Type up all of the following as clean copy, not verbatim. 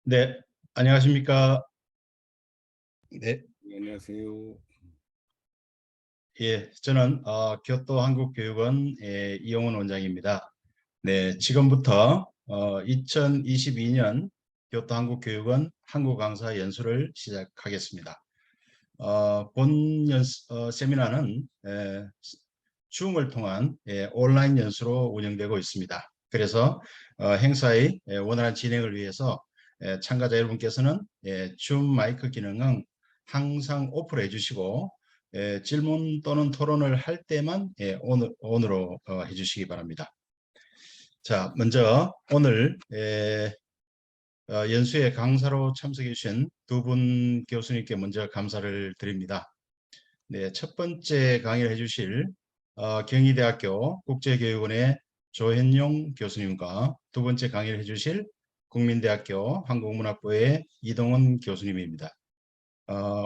네, 안녕하십니까? 네, 네, 안녕하세요. 예, 저는 교토 한국교육원 이용훈 원장입니다. 네, 지금부터 2022년 교토 한국교육원 한국 강사 연수를 시작하겠습니다. 본 세미나는 줌을 통한 온라인 연수로 운영되고 있습니다. 그래서 행사의 원활한 진행을 위해서 참가자 여러분께서는 줌 마이크 기능은 항상 오프를 해주시고 질문 또는 토론을 할 때만 온으로 해주시기 바랍니다. 자, 먼저 오늘 연수에 강사로 참석해 주신 두 분 교수님께 먼저 감사를 드립니다. 네, 첫 번째 강의를 해주실 경희대학교 국제교육원의 조현용 교수님과 두 번째 강의를 해주실 국민대학교 한국문학부의 이동원 교수님입니다.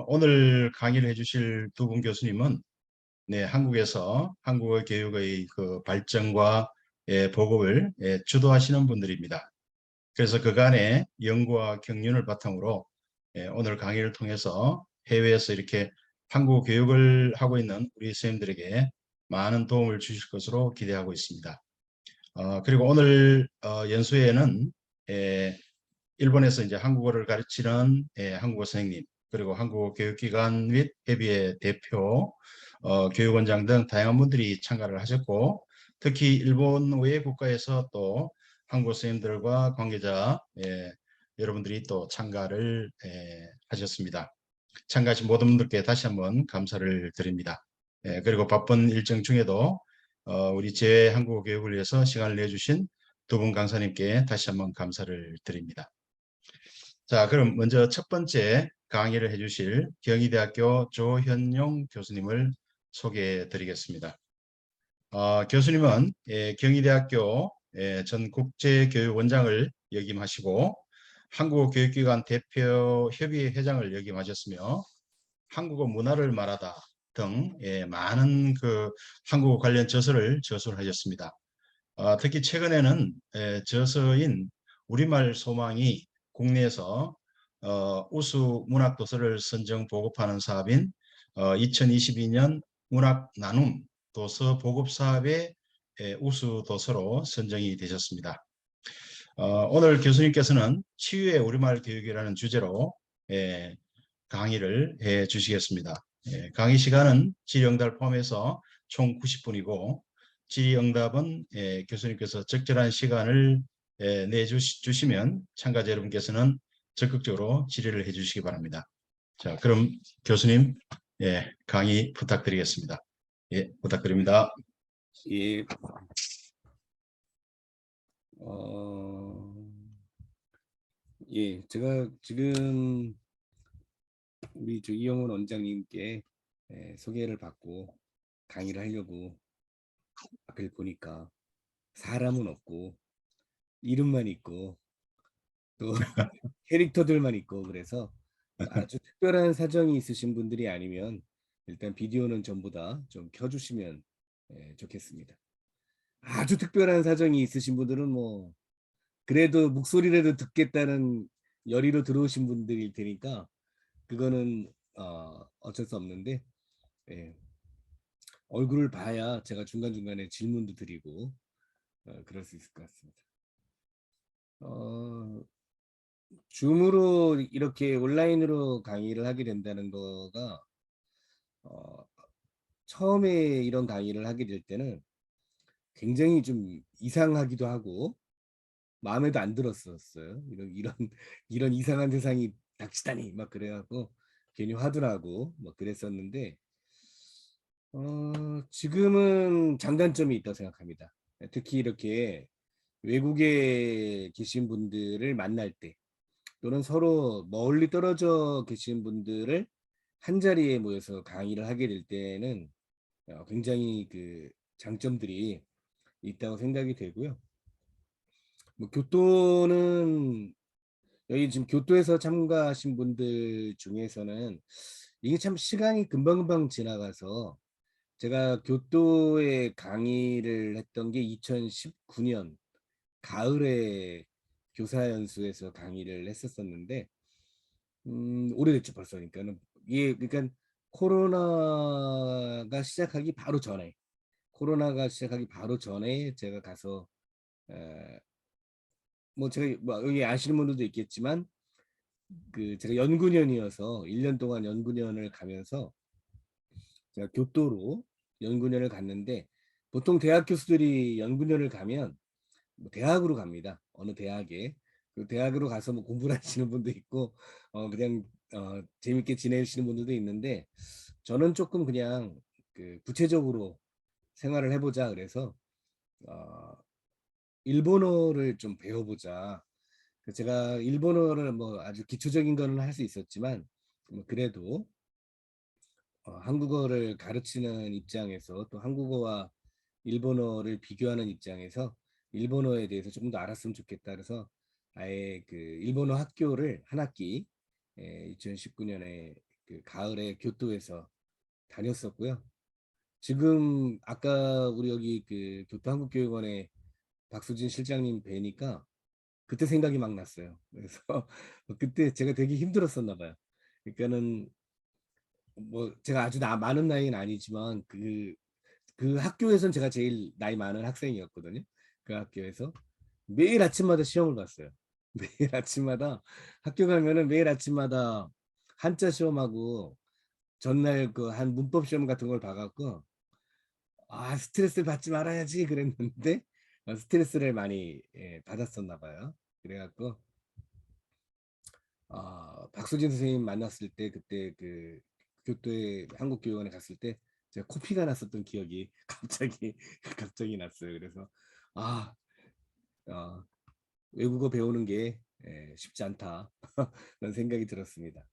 오늘 강의를 해주실 두 분 교수님은 네, 한국에서 한국어 교육의 그 발전과 보급을 주도하시는 분들입니다. 그래서 그간의 연구와 경륜을 바탕으로 오늘 강의를 통해서 해외에서 이렇게 한국 교육을 하고 있는 우리 선생님들에게 많은 도움을 주실 것으로 기대하고 있습니다. 그리고 오늘 연수회에는 일본에서 이제 한국어를 가르치는 한국어 선생님, 그리고 한국어 교육기관 및 협의회 대표, 교육원장 등 다양한 분들이 참가를 하셨고, 특히 일본 외 국가에서 또 한국어 선생님들과 관계자 여러분들이 또 참가를 하셨습니다. 참가하신 모든 분들께 다시 한번 감사를 드립니다. 그리고 바쁜 일정 중에도 우리 제 한국어 교육을 위해서 시간을 내주신 두 분 강사님께 다시 한번 감사를 드립니다. 자, 그럼 먼저 첫 번째 강의를 해주실 경희대학교 조현용 교수님을 소개해 드리겠습니다. 교수님은 경희대학교 전 국제교육원장을 역임하시고 한국어 교육기관 대표 협의회 회장을 역임하셨으며 한국어 문화를 말하다 등 많은 그 한국어 관련 저서를 저술하셨습니다. 특히 최근에는 저서인 우리말 소망이 국내에서 우수 문학 도서를 선정 보급하는 사업인 2022년 문학 나눔 도서 보급 사업의 우수 도서로 선정이 되셨습니다. 오늘 교수님께서는 치유의 우리말 교육이라는 주제로 강의를 해 주시겠습니다. 강의 시간은 질의응답을 포함해서 총 90분이고 질의응답은 교수님께서 적절한 시간을 내주시면 참가자 여러분께서는 적극적으로 질의를 해 주시기 바랍니다. 자, 그럼 교수님 강의 부탁드리겠습니다. 예, 부탁드립니다. 예, 어, 제가 지금 우리 이영훈 원장님께 소개를 받고 강의를 하려고 앞을 보니까 사람은 없고 이름만 있고 또 캐릭터들만 있고 그래서 아주 특별한 사정이 있으신 분들이 아니면 일단 비디오는 전부 다 좀 켜주시면 좋겠습니다. 아주 특별한 사정이 있으신 분들은 뭐 그래도 목소리라도 듣겠다는 열의로 들어오신 분들일 테니까 그거는 어쩔 수 없는데 예, 얼굴을 봐야 제가 중간중간에 질문도 드리고 그럴 수 있을 것 같습니다. 줌으로 이렇게 온라인으로 강의를 하게 된다는 거가 어, 처음에 이런 강의를 하게 될 때는 굉장히 좀 이상하기도 하고 마음에도 안 들었었어요. 이런 이상한 세상이 닥치다니 막 그래갖고 괜히 화도 나고 뭐 그랬었는데 지금은 장단점이 있다고 생각합니다. 특히 이렇게 외국에 계신 분들을 만날 때 또는 서로 멀리 떨어져 계신 분들을 한 자리에 모여서 강의를 하게 될 때는 굉장히 그 장점들이 있다고 생각이 되고요. 뭐 교토는 여기 지금 교토에서 참가하신 분들 중에서는 이게 참 시간이 금방금방 지나가서 제가 교토에 강의를 했던 게 2019년 가을에 교사 연수에서 강의를 했었었는데 오래됐죠 벌써. 그러니까는 이게 그러니까 코로나가 시작하기 바로 전에 제가 가서 에, 뭐 제가 뭐 여기 아시는 분들도 있겠지만 그 제가 연구년이어서 1년 동안 연구년을 가면서 제가 교토로 연구년을 갔는데 보통 대학 교수들이 연구년을 가면 뭐 대학으로 갑니다. 어느 대학에. 그 대학으로 가서 뭐 공부를 하시는 분도 있고 그냥 재밌게 지내시는 분들도 있는데 저는 조금 그냥 그 구체적으로 생활을 해보자 그래서 어, 일본어를 좀 배워보자. 제가 일본어를 뭐 아주 기초적인 거는 할 수 있었지만 뭐 그래도 한국어를 가르치는 입장에서 또 한국어와 일본어를 비교하는 입장에서 일본어에 대해서 조금 더 알았으면 좋겠다. 그래서 아예 그 일본어 학교를 한 학기 2019년에 그 가을에 교토에서 다녔었고요. 지금 아까 우리 여기 그 교토한국교육원에 박수진 실장님 뵈니까 그때 생각이 막 났어요. 그래서 그때 제가 되게 힘들었었나 봐요. 그러니까는 뭐 제가 아주 많은 나이는 아니지만 그 학교에선 제가 제일 나이 많은 학생이었거든요. 그 학교에서 매일 아침마다 시험을 봤어요. 매일 아침마다 학교 가면은 매일 아침마다 한자 시험하고 전날 그 한 문법 시험 같은 걸 봐갖고 스트레스를 받지 말아야지 그랬는데 스트레스를 많이 받았었나 봐요. 그래갖고 박수진 선생님 만났을 때 그때 그 교토에 한국교육원에 갔을 때 제가 코피가 났었던 기억이 갑자기 났어요. 그래서 아, 어, 외국어 배우는 게 쉽지 않다 그런 생각이 들었습니다.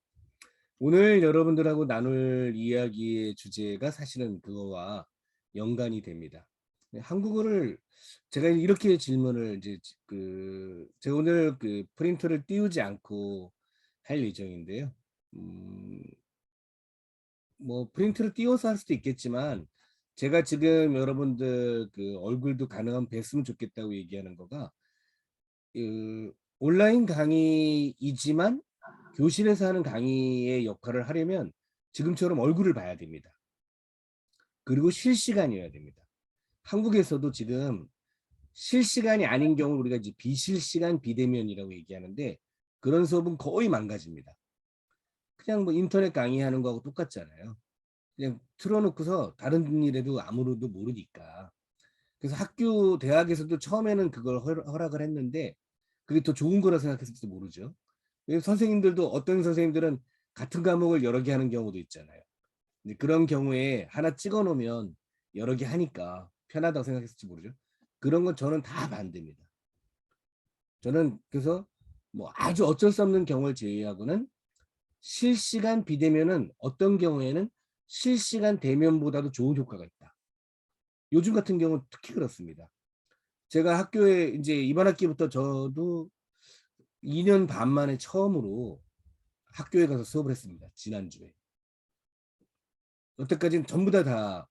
오늘 여러분들하고 나눌 이야기의 주제가 사실은 그거와 연관이 됩니다. 한국어를 제가 이렇게 질문을 이제 제가 오늘 그 프린터를 띄우지 않고 할 예정인데요. 뭐 프린트를 띄워서 할 수도 있겠지만 제가 지금 여러분들 그 얼굴도 가능하면 뵀으면 좋겠다고 얘기하는 거가 그 온라인 강의이지만 교실에서 하는 강의의 역할을 하려면 지금처럼 얼굴을 봐야 됩니다. 그리고 실시간이어야 됩니다. 한국에서도 지금 실시간이 아닌 경우 우리가 이제 비실시간 비대면이라고 얘기하는데 그런 수업은 거의 망가집니다. 그냥 뭐 인터넷 강의하는 거하고 똑같잖아요. 그냥 틀어놓고서 다른 일에도 아무도 모르니까. 그래서 학교, 대학에서도 처음에는 그걸 허락을 했는데 그게 더 좋은 거라 생각했을지도 모르죠. 선생님들도 어떤 선생님들은 같은 과목을 여러 개 하는 경우도 있잖아요. 근데 그런 경우에 하나 찍어 놓으면 여러 개 하니까 편하다고 생각했을지 모르죠. 그런 건 저는 다 반대입니다. 저는 그래서 뭐 아주 어쩔 수 없는 경우를 제외하고는 실시간 비대면은 어떤 경우에는 실시간 대면보다도 좋은 효과가 있다. 요즘 같은 경우는 특히 그렇습니다. 제가 학교에 이제 이번 학기부터 저도 2년 반 만에 처음으로 학교에 가서 수업을 했습니다. 지난주에. 여태까지는 전부 다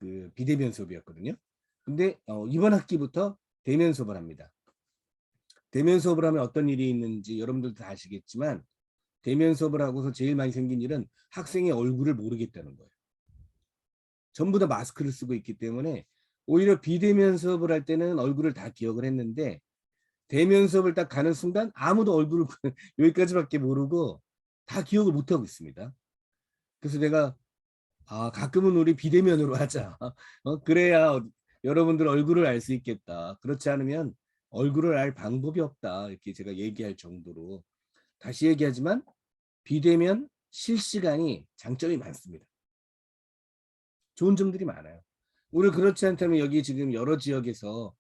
그 비대면 수업이었거든요. 근데 이번 학기부터 대면 수업을 합니다. 대면 수업을 하면 어떤 일이 있는지 여러분들도 다 아시겠지만 대면 수업을 하고서 제일 많이 생긴 일은 학생의 얼굴을 모르겠다는 거예요. 전부 다 마스크를 쓰고 있기 때문에 오히려 비대면 수업을 할 때는 얼굴을 다 기억을 했는데 대면 수업을 딱 가는 순간 아무도 얼굴을 여기까지밖에 모르고 다 기억을 못하고 있습니다. 그래서 내가 가끔은 우리 비대면으로 하자. 그래야 여러분들 얼굴을 알 수 있겠다. 그렇지 않으면 얼굴을 알 방법이 없다. 이렇게 제가 얘기할 정도로 다시 얘기하지만 비대면 실시간이 장점이 많습니다. 좋은 점들이 많아요. 오늘 그렇지 않다면 여기 지금 여러 지역에서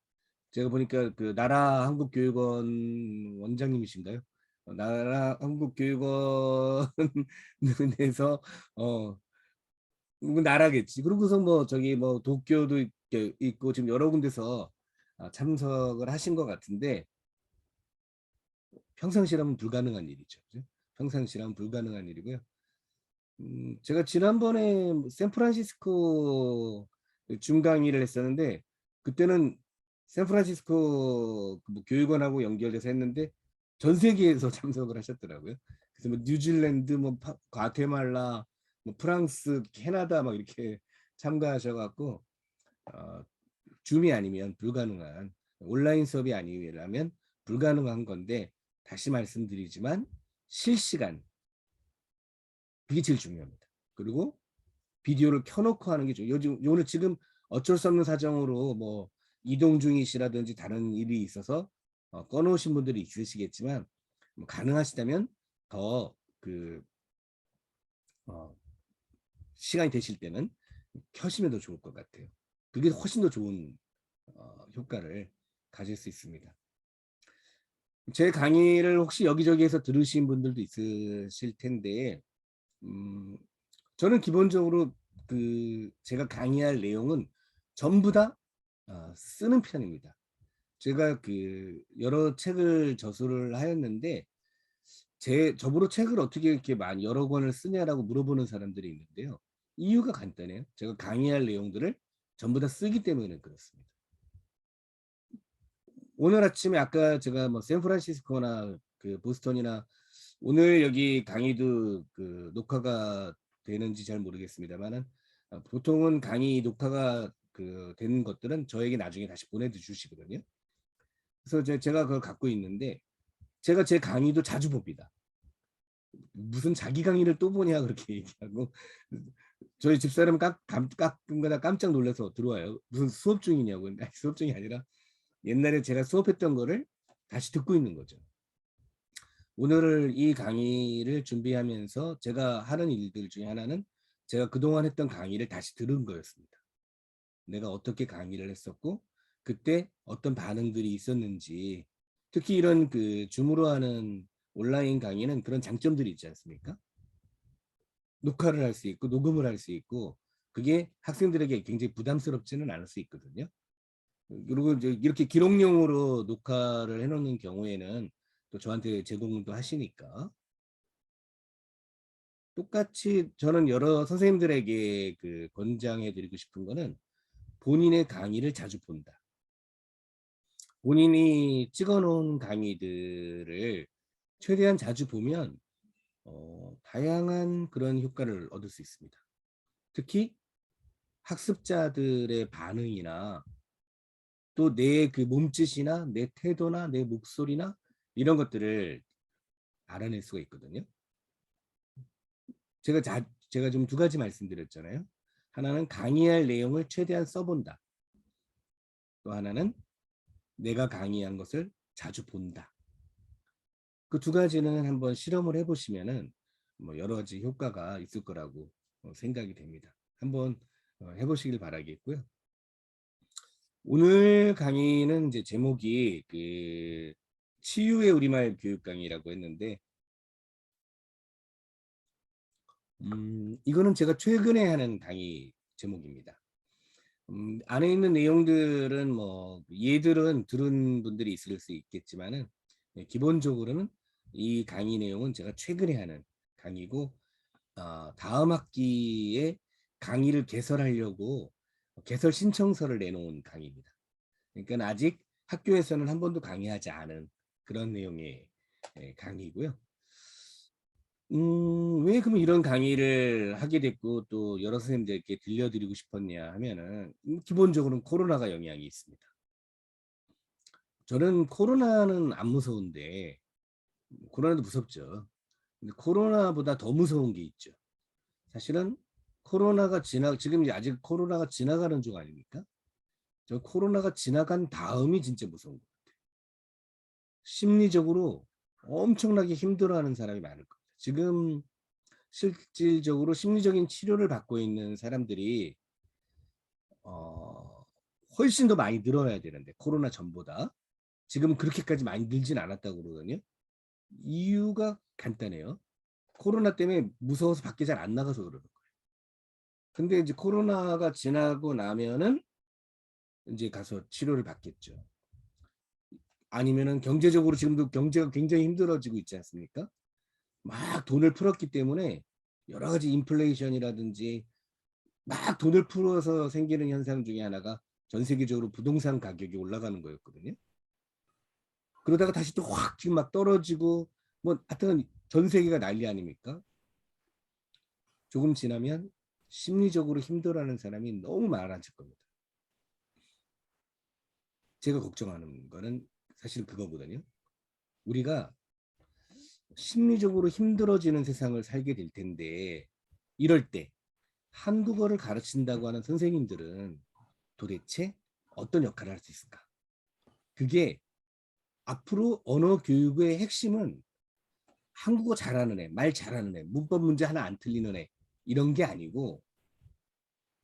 제가 보니까 그 나라 한국교육원 원장님이신가요? 나라 한국교육원에서 나라겠지. 그러고서 뭐 저기 뭐 도쿄도 있고 지금 여러 군데서 참석을 하신 것 같은데 평상시라면 불가능한 일이죠. 그죠? 평상시라면 불가능한 일이고요. 제가 지난번에 샌프란시스코 줌 강의를 했었는데 그때는 샌프란시스코 뭐 교육원하고 연결돼서 했는데 전 세계에서 참석을 하셨더라고요. 그래서 뭐 뉴질랜드, 뭐 과테말라, 뭐 프랑스, 캐나다 막 이렇게 참가하셔갖고 줌이 아니면 불가능한, 온라인 수업이 아니라면 불가능한 건데, 다시 말씀드리지만 실시간, 그게 제일 중요합니다. 그리고 비디오를 켜놓고 하는 게 요즘 오늘 지금 어쩔 수 없는 사정으로 뭐 이동 중이시라든지 다른 일이 있어서 꺼놓으신 분들이 있으시겠지만, 뭐 가능하시다면 더 시간이 되실 때는 켜시면 더 좋을 것 같아요. 그게 훨씬 더 좋은 효과를 가질 수 있습니다. 제 강의를 혹시 여기저기에서 들으신 분들도 있으실 텐데, 저는 기본적으로 제가 강의할 내용은 전부 다 쓰는 편입니다. 제가 여러 책을 저술을 하였는데, 저보고 책을 어떻게 이렇게 많이 여러 권을 쓰냐라고 물어보는 사람들이 있는데요. 이유가 간단해요. 제가 강의할 내용들을 전부 다 쓰기 때문에 그렇습니다. 오늘 아침에 아까 제가 뭐 샌프란시스코나 보스턴이나 오늘 여기 강의도 녹화가 되는지 잘 모르겠습니다만은 보통은 강의 녹화가 되는 것들은 저에게 나중에 다시 보내주시거든요. 그래서 제가 그걸 갖고 있는데, 제가 제 강의도 자주 봅니다. 무슨 자기 강의를 또 보냐 그렇게 얘기하고, 저희 집사람 가끔가다 깜짝 놀라서 들어와요. 무슨 수업 중이냐고. 수업 중이 아니라 옛날에 제가 수업했던 거를 다시 듣고 있는 거죠. 오늘 이 강의를 준비하면서 제가 하는 일들 중에 하나는 제가 그동안 했던 강의를 다시 들은 거였습니다. 내가 어떻게 강의를 했었고 그때 어떤 반응들이 있었는지, 특히 이런 줌으로 하는 온라인 강의는 그런 장점들이 있지 않습니까? 녹화를 할 수 있고 녹음을 할 수 있고, 그게 학생들에게 굉장히 부담스럽지는 않을 수 있거든요. 그리고 이제 이렇게 기록용으로 녹화를 해놓는 경우에는 또 저한테 제공도 하시니까, 똑같이 저는 여러 선생님들에게 권장해 드리고 싶은 거는 본인의 강의를 자주 본다. 본인이 찍어 놓은 강의들을 최대한 자주 보면 다양한 그런 효과를 얻을 수 있습니다. 특히 학습자들의 반응이나 또 내 몸짓이나 내 태도나 내 목소리나 이런 것들을 알아낼 수가 있거든요. 제가 좀 두 가지 말씀드렸잖아요. 하나는 강의할 내용을 최대한 써본다. 또 하나는 내가 강의한 것을 자주 본다. 그 두 가지는 한번 실험을 해보시면은 뭐 여러 가지 효과가 있을 거라고 생각이 됩니다. 한번 해보시길 바라겠고요. 오늘 강의는 이제 제목이 치유의 우리말 교육 강의라고 했는데, 이거는 제가 최근에 하는 강의 제목입니다. 안에 있는 내용들은 뭐 예들은 들은 분들이 있을 수 있겠지만은, 기본적으로는 이 강의 내용은 제가 최근에 하는 강의고, 다음 학기에 강의를 개설하려고 개설 신청서를 내놓은 강의입니다. 그러니까 아직 학교에서는 한 번도 강의하지 않은 그런 내용의 강의고요. 왜 그러면 이런 강의를 하게 됐고 또 여러 선생님들께 들려드리고 싶었냐 하면은, 기본적으로는 코로나가 영향이 있습니다. 저는 코로나는 안 무서운데, 코로나도 무섭죠. 근데 코로나보다 더 무서운 게 있죠. 사실은 지금 아직 코로나가 지나가는 중 아닙니까? 저 코로나가 지나간 다음이 진짜 무서운 것 같아요. 심리적으로 엄청나게 힘들어하는 사람이 많을 겁니다. 지금 실질적으로 심리적인 치료를 받고 있는 사람들이 훨씬 더 많이 늘어나야 되는데, 코로나 전보다 지금은 그렇게까지 많이 늘진 않았다고 그러거든요. 이유가 간단해요. 코로나 때문에 무서워서 밖에 잘 안 나가서 그러는 거예요. 근데 이제 코로나가 지나고 나면은 이제 가서 치료를 받겠죠. 아니면은 경제적으로 지금도 경제가 굉장히 힘들어지고 있지 않습니까? 막 돈을 풀었기 때문에 여러 가지 인플레이션이라든지 막 돈을 풀어서 생기는 현상 중에 하나가 전 세계적으로 부동산 가격이 올라가는 거였거든요. 그러다가 다시 또 확 지금 막 떨어지고 뭐 하여튼 전 세계가 난리 아닙니까? 조금 지나면 심리적으로 힘들어하는 사람이 너무 많아질 겁니다. 제가 걱정하는 거는 사실 그거거든요. 우리가 심리적으로 힘들어지는 세상을 살게 될 텐데 이럴 때 한국어를 가르친다고 하는 선생님들은 도대체 어떤 역할을 할 수 있을까? 그게 앞으로 언어 교육의 핵심은 한국어 잘하는 애, 말 잘하는 애, 문법 문제 하나 안 틀리는 애 이런 게 아니고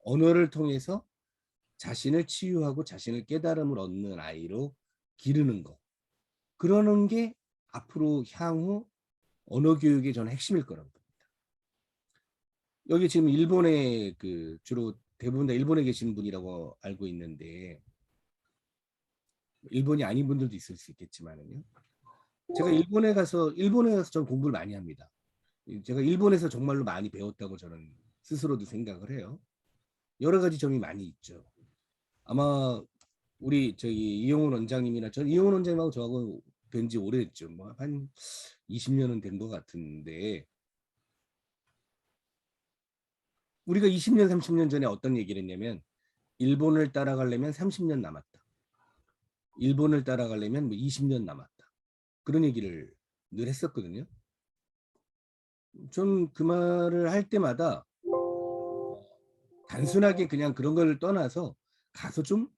언어를 통해서 자신을 치유하고 자신을 깨달음을 얻는 아이로 기르는 거. 그러는 게 앞으로 향후 언어 교육의 저는 핵심일 거라고 봅니다. 여기 지금 일본에 그 주로 대부분 다 일본에 계시는 분이라고 알고 있는데 일본이 아닌 분들도 있을 수 있겠지만은요. 제가 일본에 가서 전 공부를 많이 합니다. 제가 일본에서 정말로 많이 배웠다고 저는 스스로도 생각을 해요. 여러 가지 점이 많이 있죠. 아마 우리 저기 이용훈 원장님이나 전 이용훈 원장님하고 저하고 뵌 지 오래됐죠. 뭐 한 20년은 된 것 같은데 우리가 20년, 30년 전에 어떤 얘기를 했냐면 일본을 따라가려면 30년 남았다. 일본을 따라가려면 뭐 20년 남았다. 그런 얘기를 늘 했었거든요. 전 그 말을 할 때마다 단순하게 그냥 그런 걸 떠나서 가서 좀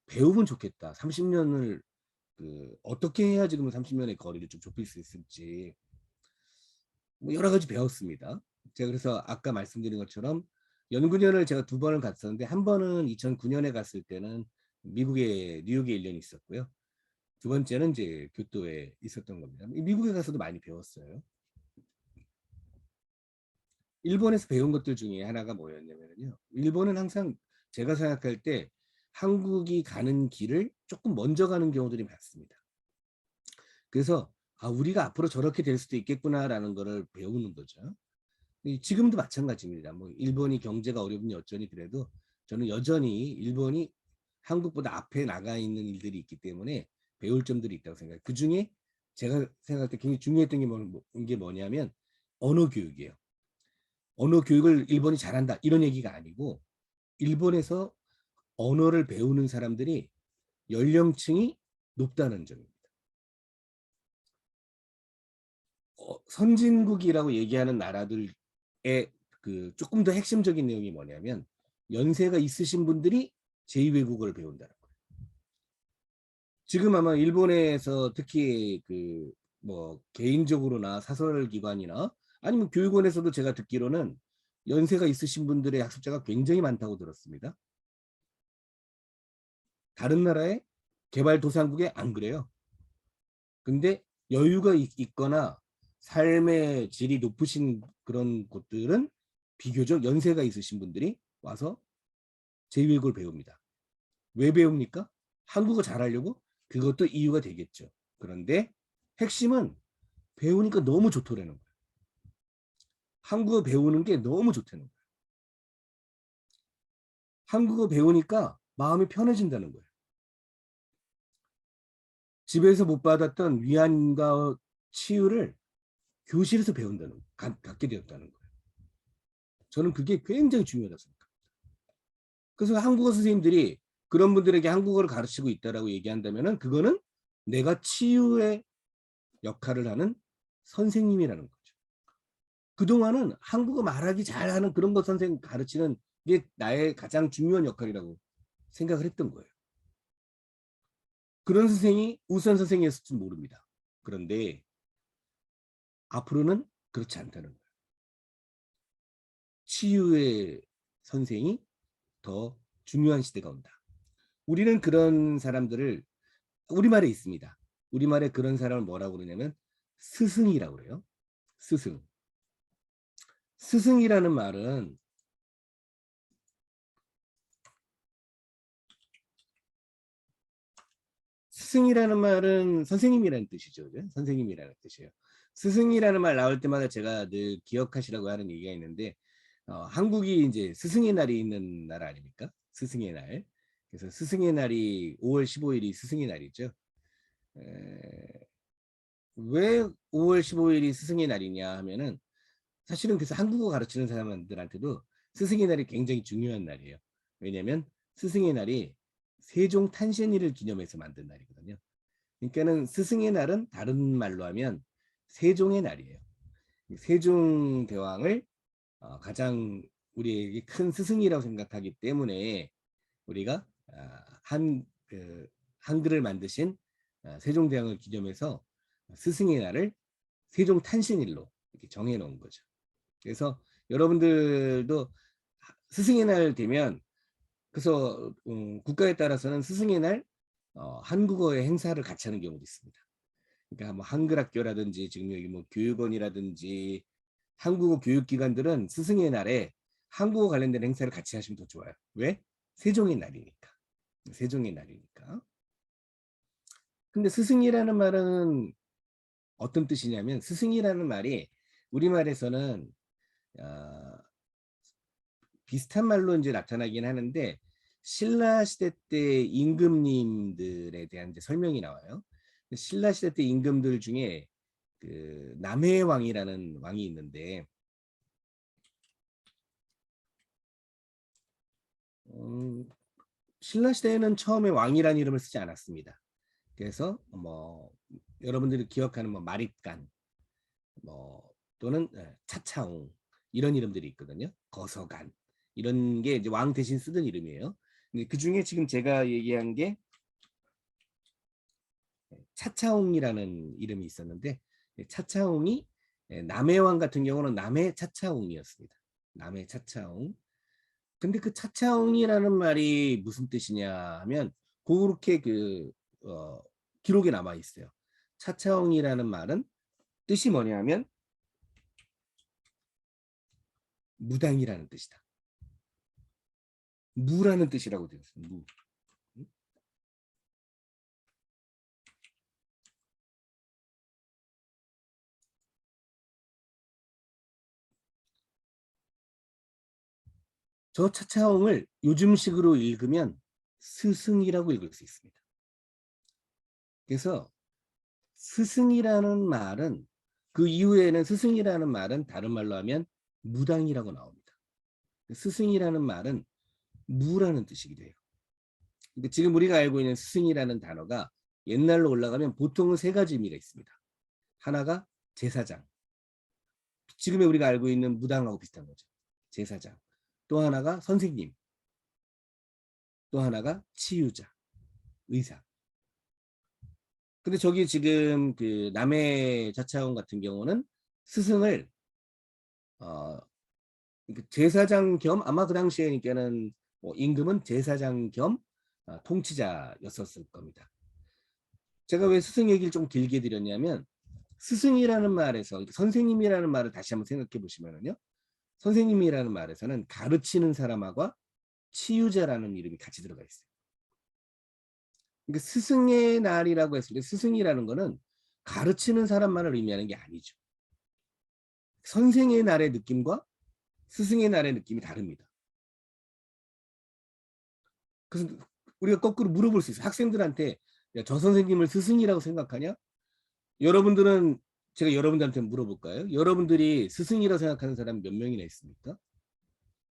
배우면 좋겠다. 30년을 어떻게 해야 지금 30년의 거리를 좀 좁힐 수 있을지 뭐 여러 가지 배웠습니다. 제가 그래서 아까 말씀드린 것처럼 연구년을 제가 2번을 갔었는데 한 번은 2009년에 갔을 때는 미국의 뉴욕에 1년 있었고요. 2번째는 이제 교토에 있었던 겁니다. 미국에 가서도 많이 배웠어요. 일본에서 배운 것들 중에 하나가 뭐였냐면요. 일본은 항상 제가 생각할 때 한국이 가는 길을 조금 먼저 가는 경우들이 많습니다. 그래서 우리가 앞으로 저렇게 될 수도 있겠구나라는 거를 배우는 거죠. 지금도 마찬가지입니다. 뭐 일본이 경제가 어렵니 어쩌니 그래도 저는 여전히 일본이 한국보다 앞에 나가 있는 일들이 있기 때문에 배울 점들이 있다고 생각해요. 그중에 제가 생각할 때 굉장히 중요했던 게 뭐냐면 언어 교육이에요. 언어 교육을 일본이 잘한다 이런 얘기가 아니고 일본에서 언어를 배우는 사람들이 연령층이 높다는 점입니다. 선진국이라고 얘기하는 나라들의 조금 더 핵심적인 내용이 뭐냐면 연세가 있으신 분들이 제2외국어를 배운다는 거예요. 지금 아마 일본에서 특히 뭐 개인적으로나 사설기관이나 아니면 교육원에서도 제가 듣기로는 연세가 있으신 분들의 학습자가 굉장히 많다고 들었습니다. 다른 나라의 개발도상국에 안 그래요. 근데 여유가 있거나 삶의 질이 높으신 그런 곳들은 비교적 연세가 있으신 분들이 와서 제2외국어를 배웁니다. 왜 배웁니까? 한국어 잘하려고? 그것도 이유가 되겠죠. 그런데 핵심은 배우니까 너무 좋더라는 거예요. 한국어 배우는 게 너무 좋다는 거예요. 한국어 배우니까 마음이 편해진다는 거예요. 집에서 못 받았던 위안과 치유를 교실에서 갖게 되었다는 거예요. 저는 그게 굉장히 중요하다고 생각합니다. 그래서 한국어 선생님들이 그런 분들에게 한국어를 가르치고 있다라고 얘기한다면은 그거는 내가 치유의 역할을 하는 선생님이라는 거죠. 그동안은 한국어 말하기 잘하는 그런 거 선생님 가르치는 게 나의 가장 중요한 역할이라고 생각을 했던 거예요. 그런 선생이 우수한 선생이었을지 모릅니다. 그런데 앞으로는 그렇지 않다는 거예요. 치유의 선생이 더 중요한 시대가 온다. 우리는 그런 사람들을 우리말에 있습니다. 우리말에 그런 사람을 뭐라고 그러냐면 스승이라고 그래요. 스승. 스승이라는 말은 선생님이라는 뜻이죠. 그죠? 선생님이라는 뜻이에요. 스승이라는 말 나올 때마다 제가 늘 기억하시라고 하는 얘기가 있는데 한국이 이제 스승의 날이 있는 나라 아닙니까? 스승의 날. 그래서 스승의 날이 5월 15일이 스승의 날이죠. 왜 5월 15일이 스승의 날이냐 하면은 사실은 그래서 한국어 가르치는 사람들한테도 스승의 날이 굉장히 중요한 날이에요. 왜냐하면 스승의 날이 세종 탄신일을 기념해서 만든 날이거든요. 그러니까는 스승의 날은 다른 말로 하면 세종의 날이에요. 세종대왕을 가장 우리에게 큰 스승이라고 생각하기 때문에 우리가 한글을 만드신 세종대왕을 기념해서 스승의 날을 세종탄신일로 이렇게 정해놓은 거죠. 그래서 여러분들도 스승의 날 되면 그래서 국가에 따라서는 스승의 날 한국어의 행사를 같이 하는 경우도 있습니다. 그러니까 뭐 한글 학교라든지 지금 여기 뭐 교육원이라든지 한국어 교육기관들은 스승의 날에 한국어 관련된 행사를 같이 하시면 더 좋아요. 왜? 세종의 날이니까. 세종의 날이니까. 근데 스승이라는 말은 어떤 뜻이냐면 스승이라는 말이 우리말에서는 비슷한 말로 이제 나타나긴 하는데 신라 시대 때 임금님들에 대한 이제 설명이 나와요. 신라 시대 때 임금들 중에 그 남해왕이라는 왕이 있는데 신라 시대에는 처음에 왕이라는 이름을 쓰지 않았습니다. 그래서 뭐 여러분들이 기억하는 뭐 마립간 뭐 또는 차차옹 이런 이름들이 있거든요. 거서간 이런 게 이제 왕 대신 쓰던 이름이에요. 근데 그 중에 지금 제가 얘기한 게 차차옹이라는 이름이 있었는데 차차옹이 남해왕 같은 경우는 남해 차차옹이었습니다. 남해 차차옹. 근데 그 차차옹이라는 말이 무슨 뜻이냐 하면 그렇게 기록에 남아 있어요. 차차옹이라는 말은 뜻이 뭐냐면 무당이라는 뜻이다. 무라는 뜻이라고 되어 있어요. 무. 저 차차옹을 요즘식으로 읽으면 스승이라고 읽을 수 있습니다. 그래서 스승이라는 말은 그 이후에는 스승이라는 말은 다른 말로 하면 무당이라고 나옵니다. 스승이라는 말은 무라는 뜻이기도 해요. 근데 지금 우리가 알고 있는 스승이라는 단어가 옛날로 올라가면 보통은 세 가지 의미가 있습니다. 하나가 제사장. 지금의 우리가 알고 있는 무당하고 비슷한 거죠. 제사장. 또 하나가 선생님. 또 하나가 치유자, 의사. 근데 저기 지금 그 남해 자차원 같은 경우는 스승을 제사장 겸 아마 그 당시에는 뭐 임금은 제사장 겸 통치자였었을 겁니다. 제가 왜 스승 얘기를 좀 길게 드렸냐면 스승이라는 말에서 선생님이라는 말을 다시 한번 생각해 보시면요. 선생님이라는 말에서는 가르치는 사람하고 치유자라는 이름이 같이 들어가 있어요. 그러니까 스승의 날이라고 했을 때 스승이라는 거는 가르치는 사람만을 의미하는 게 아니죠. 선생의 날의 느낌과 스승의 날의 느낌이 다릅니다. 그래서 우리가 거꾸로 물어볼 수 있어요. 학생들한테 야, 저 선생님을 스승이라고 생각하냐? 여러분들은 제가 여러분들한테 물어볼까요? 여러분들이 스승이라고 생각하는 사람 몇 명이나 있습니까?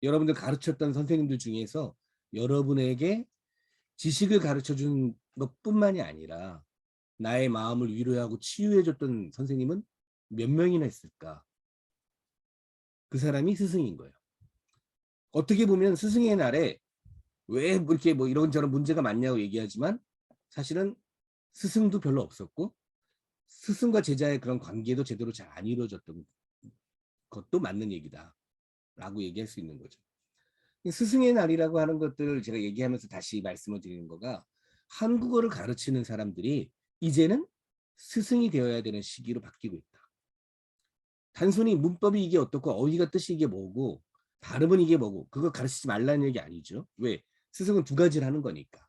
여러분들 가르쳤던 선생님들 중에서 여러분에게 지식을 가르쳐준 것뿐만이 아니라 나의 마음을 위로하고 치유해줬던 선생님은 몇 명이나 있을까? 그 사람이 스승인 거예요. 어떻게 보면 스승의 날에 왜 이렇게 뭐 이런저런 문제가 많냐고 얘기하지만 사실은 스승도 별로 없었고 스승과 제자의 그런 관계도 제대로 잘 안 이루어졌던 것도 맞는 얘기다 라고 얘기할 수 있는 거죠. 스승의 날이라고 하는 것들을 제가 얘기하면서 다시 말씀을 드리는 거가 한국어를 가르치는 사람들이 이제는 스승이 되어야 되는 시기로 바뀌고 있다. 단순히 문법이 이게 어떻고 어휘가 뜻이 이게 뭐고 발음은 이게 뭐고 그거 가르치지 말라는 얘기 아니죠. 왜? 스승은 두 가지를 하는 거니까.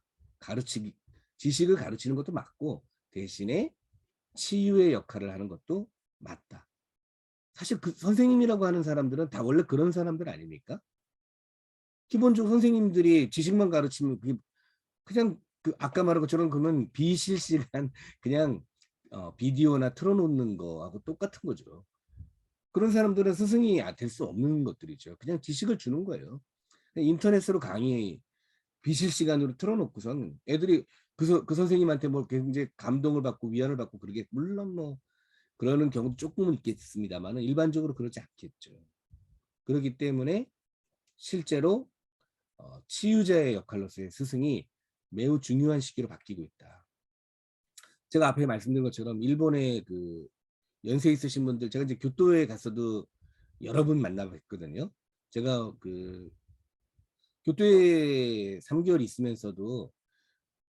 지식을 가르치는 것도 맞고 대신에 치유의 역할을 하는 것도 맞다. 사실 그 선생님이라고 하는 사람들은 다 원래 그런 사람들 아닙니까? 기본적으로 선생님들이 지식만 가르치면 그게 그냥 그 아까 말한 것처럼 그러면 비실시간 그냥 비디오나 틀어놓는 거하고 똑같은 거죠. 그런 사람들은 스승이 될 수 없는 것들이죠. 그냥 지식을 주는 거예요. 인터넷으로 강의 비실시간으로 틀어놓고선 애들이 그 선생님한테 뭐 굉장히 감동을 받고 위안을 받고 그러게 물론 뭐 그러는 경우도 조금은 있겠습니다만은 일반적으로 그러지 않겠죠. 그렇기 때문에 실제로 치유자의 역할로서의 스승이 매우 중요한 시기로 바뀌고 있다. 제가 앞에 말씀드린 것처럼 일본의 그 연세 있으신 분들 제가 이제 교토에 갔어도 여러 분 만나봤거든요. 제가 그 교토에 3개월 있으면서도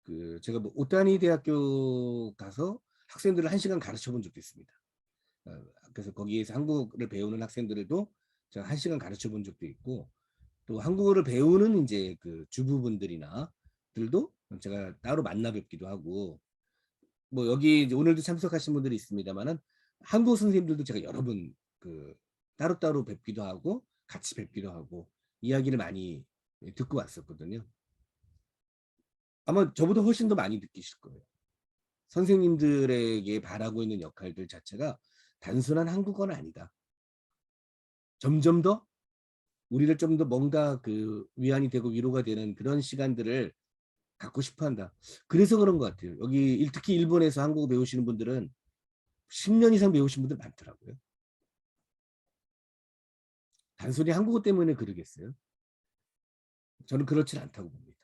그 제가 뭐 오타니 대학교 가서 학생들을 1시간 가르쳐 본 적도 있습니다. 그래서 거기에서 한국어를 배우는 학생들도 제가 1시간 가르쳐 본 적도 있고 또 한국어를 배우는 이제 그 주부분들이나 들도 제가 따로 만나 뵙기도 하고 뭐 여기 이제 오늘도 참석하신 분들이 있습니다만은 한국 선생님들도 제가 여러 분 그 따로따로 뵙기도 하고 같이 뵙기도 하고 이야기를 많이 듣고 왔었거든요. 아마 저보다 훨씬 더 많이 느끼실 거예요. 선생님들에게 바라고 있는 역할들 자체가 단순한 한국어는 아니다. 점점 더 우리를 좀 더 뭔가 그 위안이 되고 위로가 되는 그런 시간들을 갖고 싶어 한다. 그래서 그런 것 같아요. 여기 특히 일본에서 한국어 배우시는 분들은 10년 이상 배우신 분들 많더라고요. 단순히 한국어 때문에 그러겠어요? 저는 그렇진 않다고 봅니다.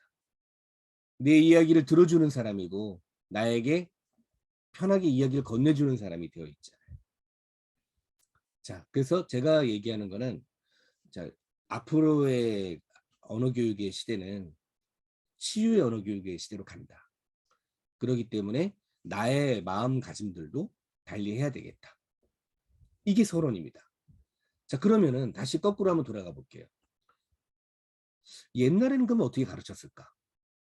내 이야기를 들어주는 사람이고 나에게 편하게 이야기를 건네주는 사람이 되어 있잖아요. 자, 그래서 제가 얘기하는 거는 자, 앞으로의 언어 교육의 시대는 치유의 언어 교육의 시대로 간다. 그렇기 때문에 나의 마음가짐들도 달리해야 되겠다. 이게 서론입니다. 자, 그러면은 다시 거꾸로 한번 돌아가 볼게요. 옛날에는 그러면 어떻게 가르쳤을까?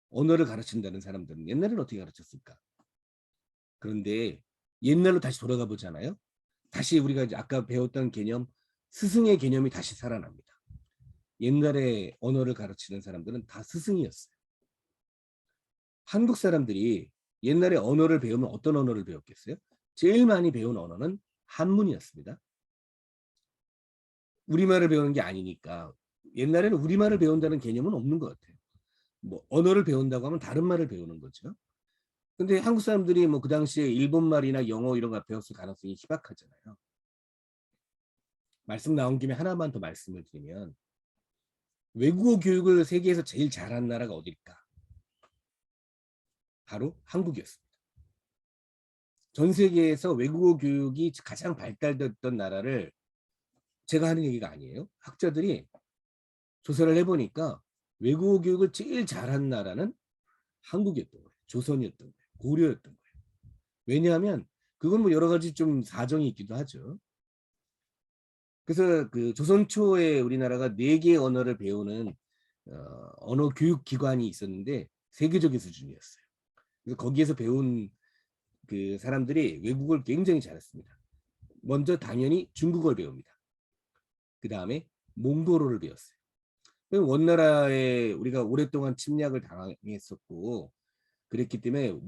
언어를 가르친다는 사람들은 옛날에는 어떻게 가르쳤을까? 그런데 옛날로 다시 돌아가 보잖아요. 다시 우리가 이제 아까 배웠던 개념, 스승의 개념이 다시 살아납니다. 옛날에 언어를 가르치는 사람들은 다 스승이었어요. 한국 사람들이 옛날에 언어를 배우면 어떤 언어를 배웠겠어요? 제일 많이 배운 언어는 한문이었습니다. 우리말을 배우는 게 아니니까 옛날에는 우리말을 배운다는 개념은 없는 것 같아요. 뭐 언어를 배운다고 하면 다른 말을 배우는 거죠. 근데 한국 사람들이 뭐 그 당시에 일본말이나 영어 이런 거 배웠을 가능성이 희박하잖아요. 말씀 나온 김에 하나만 더 말씀을 드리면 외국어 교육을 세계에서 제일 잘한 나라가 어딜까? 바로 한국이었습니다. 전 세계에서 외국어 교육이 가장 발달됐던 나라를 제가 하는 얘기가 아니에요. 학자들이 조사를 해보니까 외국어 교육을 제일 잘한 나라는 한국이었던 거예요. 조선이었던 거예요. 고려였던 거예요. 왜냐하면 그건 뭐 여러 가지 좀 사정이 있기도 하죠. 그래서 그 조선 초에 우리나라가 4개의 언어를 배우는 언어 교육 기관이 있었는데 세계적인 수준이었어요. 그래서 거기에서 배운 그 사람들이 외국어를 굉장히 잘했습니다. 먼저 당연히 중국어를 배웁니다. 그 다음에 몽골어를 배웠어요. 원나라에 우리가 오랫동안 침략을 당했었고 그랬기 때문에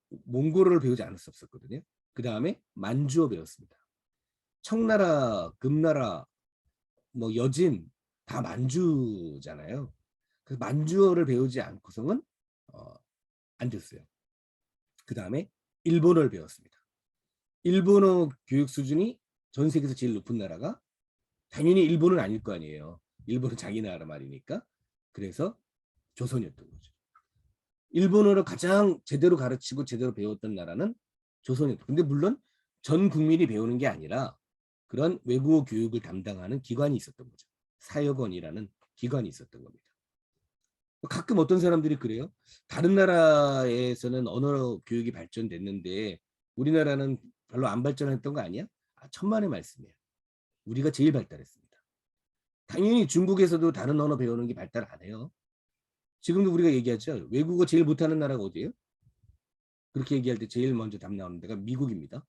몽골어를 배우지 않을 수 없었거든요. 그 다음에 만주어 배웠습니다. 청나라, 금나라, 뭐 여진 다 만주잖아요. 그래서 만주어를 배우지 않고서는 안 됐어요. 그 다음에 일본어를 배웠습니다. 일본어 교육 수준이 전 세계에서 제일 높은 나라가 당연히 일본은 아닐 거 아니에요. 일본은 자기 나라 말이니까. 그래서 조선이었던 거죠. 일본어를 가장 제대로 가르치고 제대로 배웠던 나라는 조선이었던. 근데 물론 전 국민이 배우는 게 아니라 그런 외국어 교육을 담당하는 기관이 있었던 거죠. 사역원이라는 기관이 있었던 겁니다. 가끔 어떤 사람들이 그래요. 다른 나라에서는 언어 교육이 발전됐는데 우리나라는 별로 안 발전했던 거 아니야? 천만의 말씀이에요. 우리가 제일 발달했습니다. 당연히 중국에서도 다른 언어 배우는 게 발달 안 해요. 지금도 우리가 얘기하죠. 외국어 제일 못하는 나라가 어디예요? 그렇게 얘기할 때 제일 먼저 답 나오는 데가 미국입니다.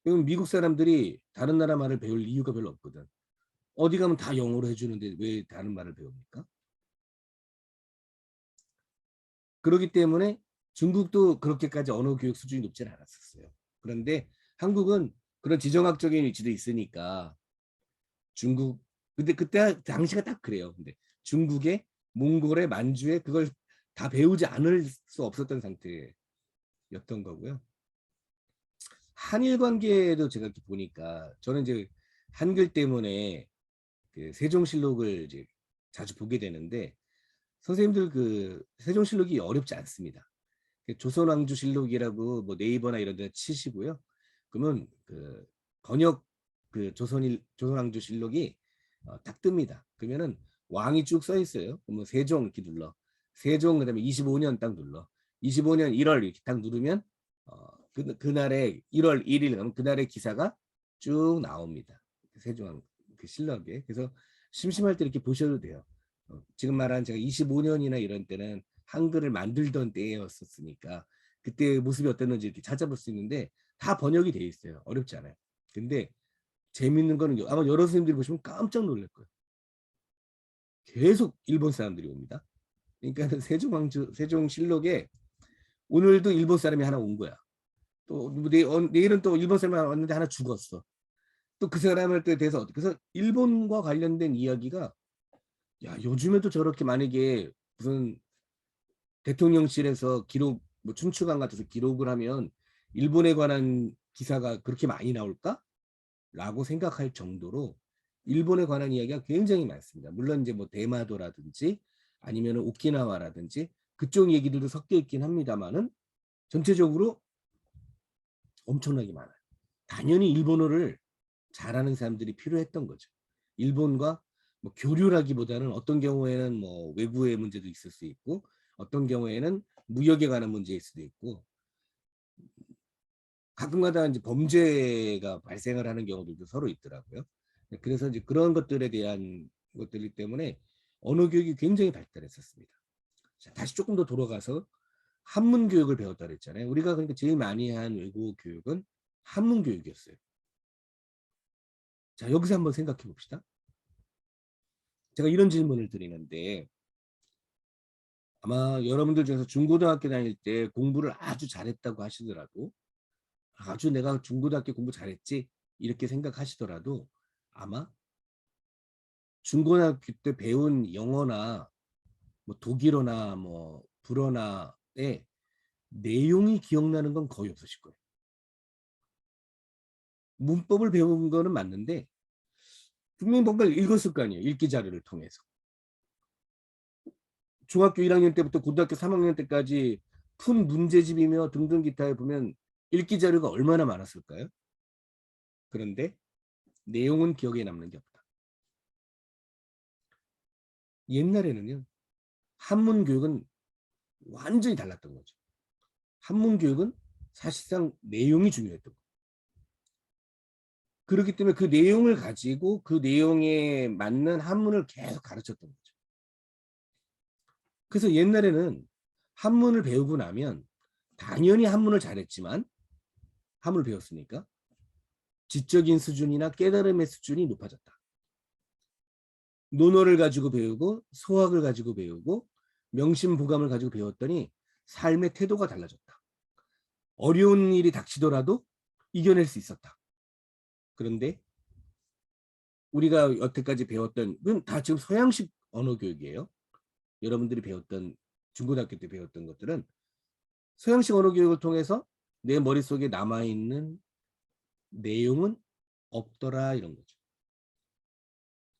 그럼 미국 사람들이 다른 나라 말을 배울 이유가 별로 없거든. 어디 가면 다 영어로 해주는데 왜 다른 말을 배웁니까? 그렇기 때문에 중국도 그렇게까지 언어 교육 수준이 높지는 않았었어요. 그런데 한국은 그런 지정학적인 위치도 있으니까 중국, 근데 그때 당시가 딱 그래요. 근데 중국에 몽골에 만주에 그걸 다 배우지 않을 수 없었던 상태였던 거고요. 한일 관계도 제가 이렇게 보니까 저는 이제 한글 때문에 그 세종실록을 이제 자주 보게 되는데 선생님들 그 세종실록이 어렵지 않습니다. 조선왕조실록이라고 뭐 네이버나 이런 데 치시고요. 그러면 그 번역 그 조선왕조실록이 딱 뜹니다. 그러면은 왕이 쭉 써 있어요. 그러면 세종 이렇게 눌러. 세종 그다음에 25년 딱 눌러. 25년 1월 이렇게 딱 누르면 그날의 1월 1일 그러면 그날의 기사가 쭉 나옵니다. 세종왕 그 실록에. 그래서 심심할 때 이렇게 보셔도 돼요. 지금 말한 제가 25년이나 이런 때는 한글을 만들던 때였었으니까 그때 모습이 어땠는지 이렇게 찾아볼 수 있는데 다 번역이 돼 있어요. 어렵지 않아요. 근데 재밌는 거는 아마 여러 선생님들이 보시면 깜짝 놀랄 거예요. 계속 일본 사람들이 옵니다. 그러니까 세종실록에 오늘도 일본 사람이 하나 온 거야. 또 내일은 또 일본 사람이 왔는데 하나 죽었어. 또 그 사람을 대해서 그래서 일본과 관련된 이야기가 야 요즘에도 저렇게 만약에 무슨 대통령실에서 기록 뭐 춘추관 같아서 기록을 하면 일본에 관한 기사가 그렇게 많이 나올까? 라고 생각할 정도로 일본에 관한 이야기가 굉장히 많습니다. 물론 이제 뭐 대마도라든지 아니면 오키나와라든지 그쪽 얘기들도 섞여 있긴 합니다만은 전체적으로 엄청나게 많아요. 당연히 일본어를 잘하는 사람들이 필요했던 거죠. 일본과 뭐 교류라기보다는 어떤 경우에는 뭐 외부의 문제도 있을 수 있고 어떤 경우에는 무역에 관한 문제일 수도 있고 가끔가다 이제 범죄가 발생을 하는 경우들도 서로 있더라고요. 그래서 이제 그런 것들에 대한 것들이기 때문에 언어 교육이 굉장히 발달했었습니다. 자, 다시 조금 더 돌아가서 한문 교육을 배웠다 그랬잖아요. 우리가 그러니까 제일 많이 한 외국어 교육은 한문 교육이었어요. 자, 여기서 한번 생각해 봅시다. 제가 이런 질문을 드리는데 아마 여러분들 중에서 중고등학교 다닐 때 공부를 아주 잘했다고 하시더라도 아주 내가 중고등학교 공부 잘했지 이렇게 생각하시더라도 아마 중고등학교 때 배운 영어나 뭐 독일어나 뭐 불어나의 내용이 기억나는 건 거의 없으실 거예요. 문법을 배운 거는 맞는데 분명히 뭔가를 읽었을 거 아니에요. 읽기 자료를 통해서. 중학교 1학년 때부터 고등학교 3학년 때까지 푼 문제집이며 등등 기타에 보면 읽기 자료가 얼마나 많았을까요? 그런데 내용은 기억에 남는 게 없다. 옛날에는요. 한문 교육은 완전히 달랐던 거죠. 한문 교육은 사실상 내용이 중요했던 거예요. 그렇기 때문에 그 내용을 가지고 그 내용에 맞는 한문을 계속 가르쳤던 거죠. 그래서 옛날에는 한문을 배우고 나면 당연히 한문을 잘했지만 한문을 배웠으니까 지적인 수준이나 깨달음의 수준이 높아졌다. 논어를 가지고 배우고 소학을 가지고 배우고 명심보감을 가지고 배웠더니 삶의 태도가 달라졌다. 어려운 일이 닥치더라도 이겨낼 수 있었다. 그런데 우리가 여태까지 배웠던 다 지금 서양식 언어 교육이에요. 여러분들이 배웠던 중고등학교 때 배웠던 것들은 서양식 언어 교육을 통해서 내 머릿속에 남아있는 내용은 없더라 이런 거죠.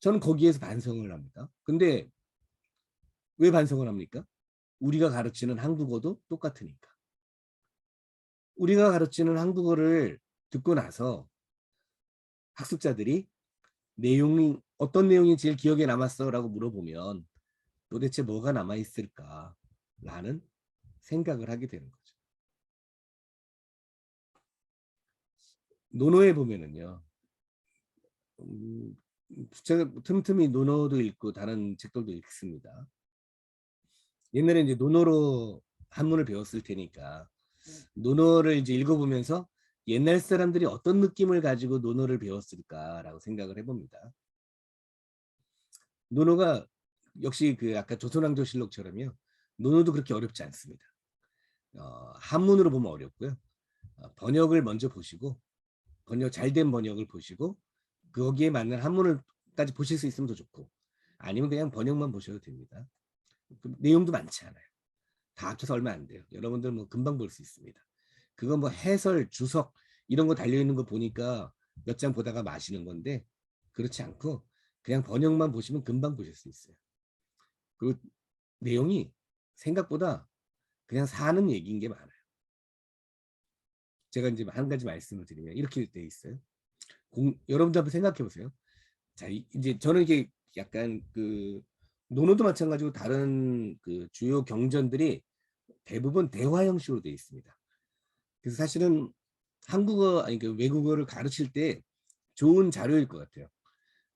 저는 거기에서 반성을 합니다. 근데 왜 반성을 합니까? 우리가 가르치는 한국어도 똑같으니까. 우리가 가르치는 한국어를 듣고 나서 학습자들이 내용이 어떤 내용이 제일 기억에 남았어라고 물어보면 도대체 뭐가 남아있을까라는 생각을 하게 되는 거죠. 논어에 보면은요. 제가 틈틈이 논어도 읽고 다른 책들도 읽습니다. 옛날에 이제 논어로 한문을 배웠을 테니까 논어를 이제 읽어보면서 옛날 사람들이 어떤 느낌을 가지고 논어를 배웠을까라고 생각을 해봅니다. 논어가 역시 그 아까 조선왕조실록처럼요. 논어도 그렇게 어렵지 않습니다. 한문으로 보면 어렵고요. 번역을 먼저 보시고 잘된 번역을 보시고 거기에 맞는 한문을까지 보실 수 있으면 더 좋고 아니면 그냥 번역만 보셔도 됩니다. 내용도 많지 않아요. 다 합쳐서 얼마 안 돼요. 여러분들 뭐 금방 볼 수 있습니다. 그거 뭐 해설, 주석 이런 거 달려있는 거 보니까 몇 장 보다가 마시는 건데 그렇지 않고 그냥 번역만 보시면 금방 보실 수 있어요. 그리고 내용이 생각보다 그냥 사는 얘기인 게 많아요. 제가 이제 한 가지 말씀을 드리면 이렇게 돼 있어요. 여러분들 한번 생각해 보세요. 자, 이제 저는 이게 약간 그 논어도 마찬가지고 다른 그 주요 경전들이 대부분 대화 형식으로 되어 있습니다. 그래서 사실은 한국어 아니 그 외국어를 가르칠 때 좋은 자료일 것 같아요.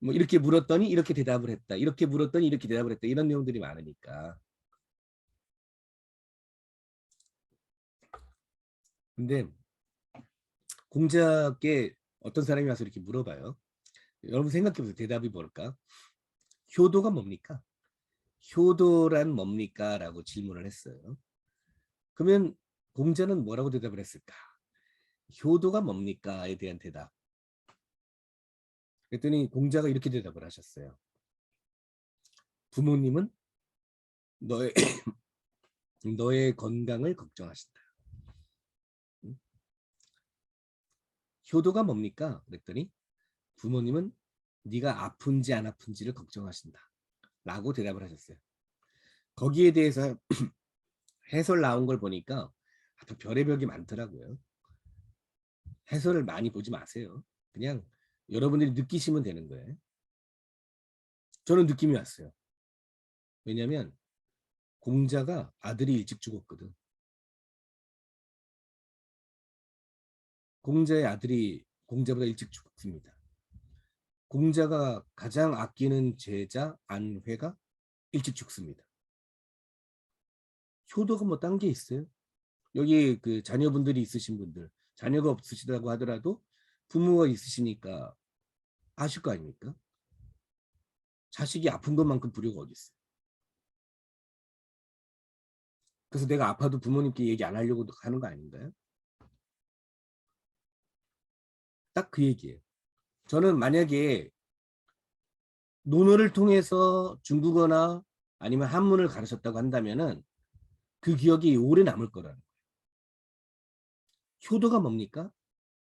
뭐 이렇게 물었더니 이렇게 대답을 했다. 이렇게 물었더니 이렇게 대답을 했다. 이런 내용들이 많으니까. 근데 공자께 어떤 사람이 와서 이렇게 물어봐요. 여러분 생각해 보세요. 대답이 뭘까? 효도가 뭡니까? 효도란 뭡니까? 라고 질문을 했어요. 그러면 공자는 뭐라고 대답을 했을까? 효도가 뭡니까?에 대한 대답. 그랬더니 공자가 이렇게 대답을 하셨어요. 부모님은 너의 너의 건강을 걱정하신다. 효도가 뭡니까? 그랬더니 부모님은 네가 아픈지 안 아픈지를 걱정하신다. 라고 대답을 하셨어요. 거기에 대해서 해설 나온 걸 보니까 또 별의별 게 많더라고요. 해설을 많이 보지 마세요. 그냥 여러분들이 느끼시면 되는 거예요. 저는 느낌이 왔어요. 왜냐하면 공자가 아들이 일찍 죽었거든. 공자의 아들이 공자보다 일찍 죽습니다. 공자가 가장 아끼는 제자 안회가 일찍 죽습니다. 효도가 뭐 딴 게 있어요? 여기 그 자녀분들이 있으신 분들, 자녀가 없으시다고 하더라도 부모가 있으시니까 아실 거 아닙니까? 자식이 아픈 것만큼 불효가 어디 있어요? 그래서 내가 아파도 부모님께 얘기 안 하려고 하는 거 아닌가요? 딱 그 얘기예요. 저는 만약에 논어를 통해서 중국어나 아니면 한문을 가르쳤다고 한다면은 그 기억이 오래 남을 거라는 거예요. 효도가 뭡니까?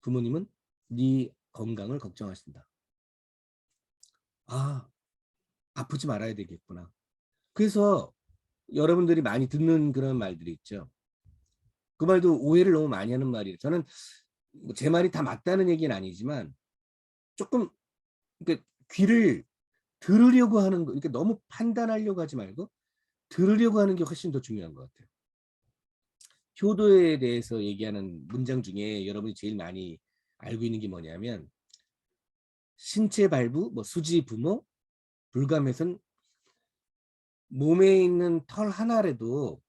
부모님은 네 건강을 걱정하신다. 아, 아프지 말아야 되겠구나. 그래서 여러분들이 많이 듣는 그런 말들이 있죠. 그 말도 오해를 너무 많이 하는 말이에요. 저는 제 말이 다 맞다는 얘기는 아니지만 조금 그러니까 귀를 들으려고 하는 거, 그러니까 너무 판단하려고 하지 말고 들으려고 하는 게 훨씬 더 중요한 것 같아요. 효도에 대해서 얘기하는 문장 중에 여러분이 제일 많이 알고 있는 게 뭐냐면 신체 발부, 뭐 수지 부모, 불감해선 몸에 있는 털 하나라도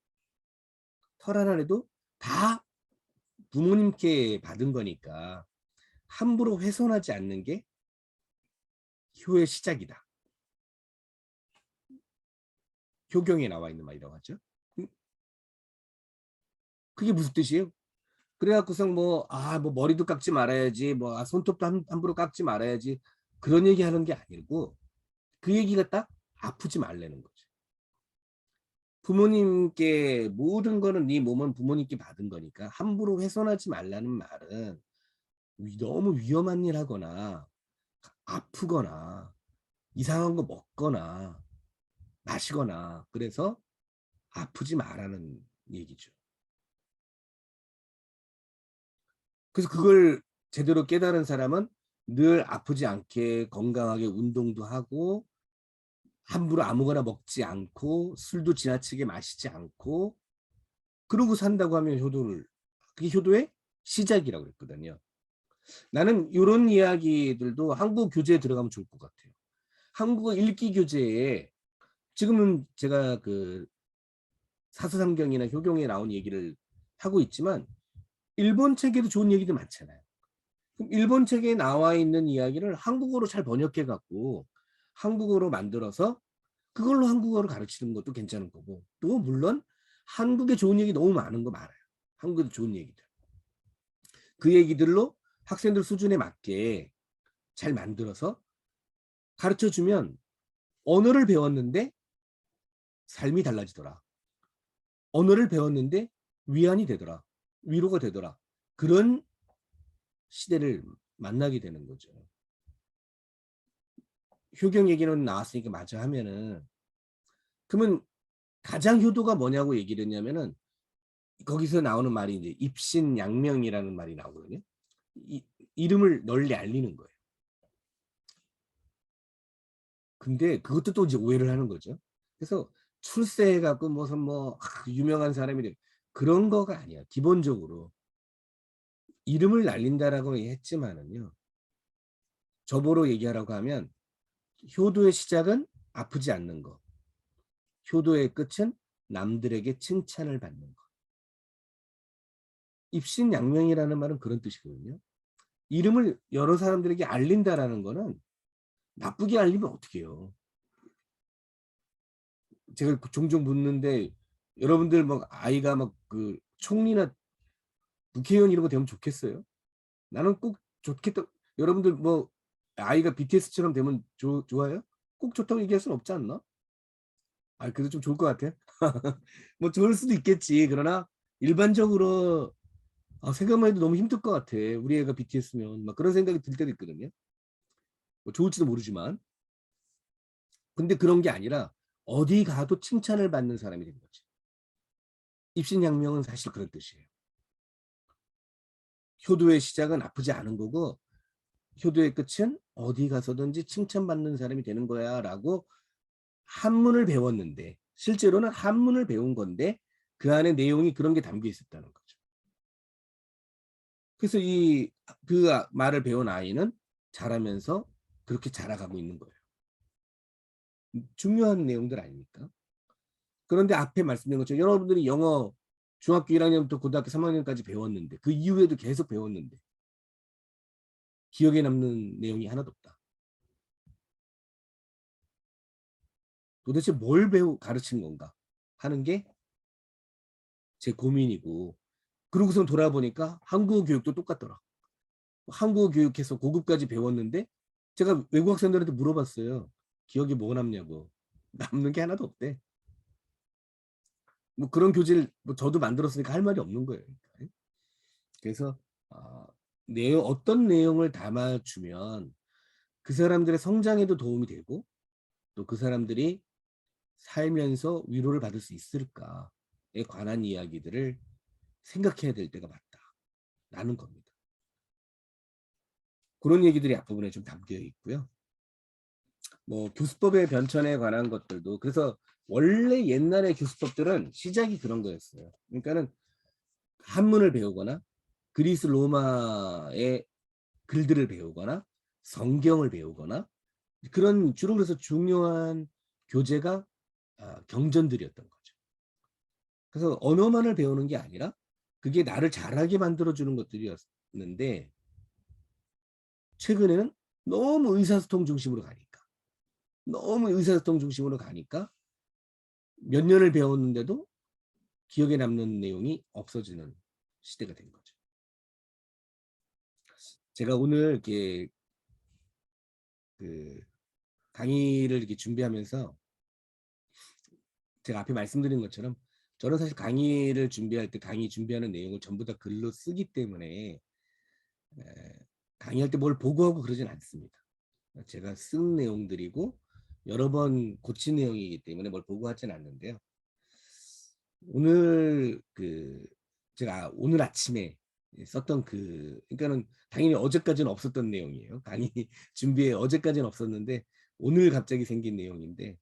다 부모님께 받은 거니까 함부로 훼손하지 않는 게 효의 시작이다. 효경에 나와 있는 말이라고 하죠. 그게 무슨 뜻이에요? 그래갖고서 뭐 머리도 깎지 말아야지, 손톱도 함부로 깎지 말아야지 그런 얘기하는 게 아니고 그 얘기가 딱 아프지 말라는 거죠. 부모님께 모든 거는 네 몸은 부모님께 받은 거니까 함부로 훼손하지 말라는 말은 너무 위험한 일 하거나 아프거나 이상한 거 먹거나 마시거나 그래서 아프지 말라는 얘기죠. 그래서 그걸 제대로 깨달은 사람은 늘 아프지 않게 건강하게 운동도 하고 함부로 아무거나 먹지 않고 술도 지나치게 마시지 않고 그러고 산다고 하면 그게 효도의 시작이라고 그랬거든요. 나는 이런 이야기들도 한국 교재에 들어가면 좋을 것 같아요. 한국어 읽기 교재에 지금은 제가 그 사서삼경이나 효경에 나온 얘기를 하고 있지만 일본 책에도 좋은 얘기도 많잖아요. 그럼 일본 책에 나와 있는 이야기를 한국어로 잘 번역해 갖고 한국어로 만들어서 그걸로 한국어를 가르치는 것도 괜찮은 거고 또 물론 한국에 좋은 얘기 너무 많은 거 많아요. 한국에 좋은 얘기들. 그 얘기들로 학생들 수준에 맞게 잘 만들어서 가르쳐주면 언어를 배웠는데 삶이 달라지더라. 언어를 배웠는데 위안이 되더라. 위로가 되더라. 그런 시대를 만나게 되는 거죠. 효경 얘기는 나왔으니까 마저 하면은, 그러면 가장 효도가 뭐냐고 얘기를 했냐면은, 거기서 나오는 말이 이제 입신양명이라는 말이 나오거든요. 이름을 널리 알리는 거예요. 근데 그것도 또 이제 오해를 하는 거죠. 그래서 출세해갖고 무슨 뭐 유명한 사람이 그런 거가 아니야. 기본적으로 이름을 날린다라고 했지만은요. 저보로 얘기하라고 하면 효도의 시작은 아프지 않는 거. 효도의 끝은 남들에게 칭찬을 받는 거. 입신양명이라는 말은 그런 뜻이거든요. 이름을 여러 사람들에게 알린다라는 거는 나쁘게 알리면 어떻게 해요? 제가 종종 묻는데 여러분들 막 아이가 막 그 총리나 국회의원 이런 거 되면 좋겠어요? 나는 꼭 좋겠다. 여러분들 뭐 아이가 BTS처럼 되면 좋아요? 꼭 좋다고 얘기할 수는 없지 않나? 아, 그래도 좀 좋을 것 같아. 뭐 좋을 수도 있겠지. 그러나 일반적으로 생각만 해도 너무 힘들 것 같아. 우리 애가 BTS면 막 그런 생각이 들 때도 있거든요. 뭐 좋을지도 모르지만. 근데 그런 게 아니라 어디 가도 칭찬을 받는 사람이 된 거지. 입신양명은 사실 그런 뜻이에요. 효도의 시작은 아프지 않은 거고 효도의 끝은 어디 가서든지 칭찬받는 사람이 되는 거야 라고 한문을 배웠는데 실제로는 한문을 배운 건데 그 안에 내용이 그런 게 담겨 있었다는 거죠. 그래서 그 말을 배운 아이는 자라면서 그렇게 자라가고 있는 거예요. 중요한 내용들 아닙니까? 그런데 앞에 말씀드린 것처럼 여러분들이 영어 중학교 1학년부터 고등학교 3학년까지 배웠는데 그 이후에도 계속 배웠는데 기억에 남는 내용이 하나도 없다. 도대체 뭘 가르친 건가 하는 게 제 고민이고, 그러고선 돌아보니까 한국어 교육도 똑같더라. 한국어 교육해서 고급까지 배웠는데 제가 외국 학생들한테 물어봤어요. 기억에 뭐 남냐고. 남는 게 하나도 없대. 뭐 그런 교재를 뭐 저도 만들었으니까 할 말이 없는 거예요. 그래서 어떤 내용을 담아주면 그 사람들의 성장에도 도움이 되고 또 그 사람들이 살면서 위로를 받을 수 있을까에 관한 이야기들을 생각해야 될 때가 맞다라는 겁니다. 그런 얘기들이 앞부분에 좀 담겨 있고요. 뭐 교수법의 변천에 관한 것들도, 그래서 원래 옛날의 교수법들은 시작이 그런 거였어요. 그러니까는 한문을 배우거나 그리스 로마의 글들을 배우거나 성경을 배우거나 그런 주로 그래서 중요한 교재가 경전들이었던 거죠. 그래서 언어만을 배우는 게 아니라 그게 나를 잘하게 만들어주는 것들이었는데 최근에는 너무 의사소통 중심으로 가니까 몇 년을 배웠는데도 기억에 남는 내용이 없어지는 시대가 된 거죠. 제가 오늘 이렇게 그 강의를 이렇게 준비하면서 제가 앞에 말씀드린 것처럼 저는 사실 강의를 준비할 때 강의 준비하는 내용을 전부 다 글로 쓰기 때문에 강의할 때 뭘 보고하고 그러진 않습니다. 제가 쓴 내용들이고 여러 번 고친 내용이기 때문에 뭘 보고하진 않는데요. 오늘 제가 오늘 아침에 썼던 그러니까는 당연히 어제까지는 없었던 내용이에요. 강의 준비에 어제까지는 없었는데 오늘 갑자기 생긴 내용인데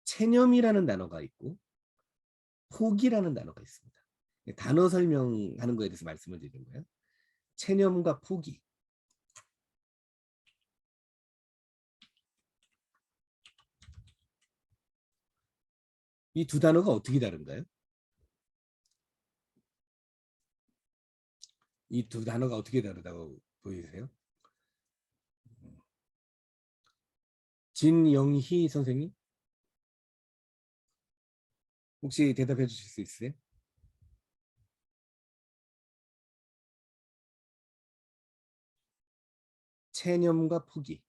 체념이라는 단어가 있고 포기라는 단어가 있습니다. 단어 설명하는 거에 대해서 말씀을 드리는 거예요. 체념과 포기. 이 두 단어가 어떻게 다른가요? 이 두 단어가 어떻게 다르다고 보이세요? 진영희 선생님? 혹시 대답해 주실 수 있으세요? 체념과 포기.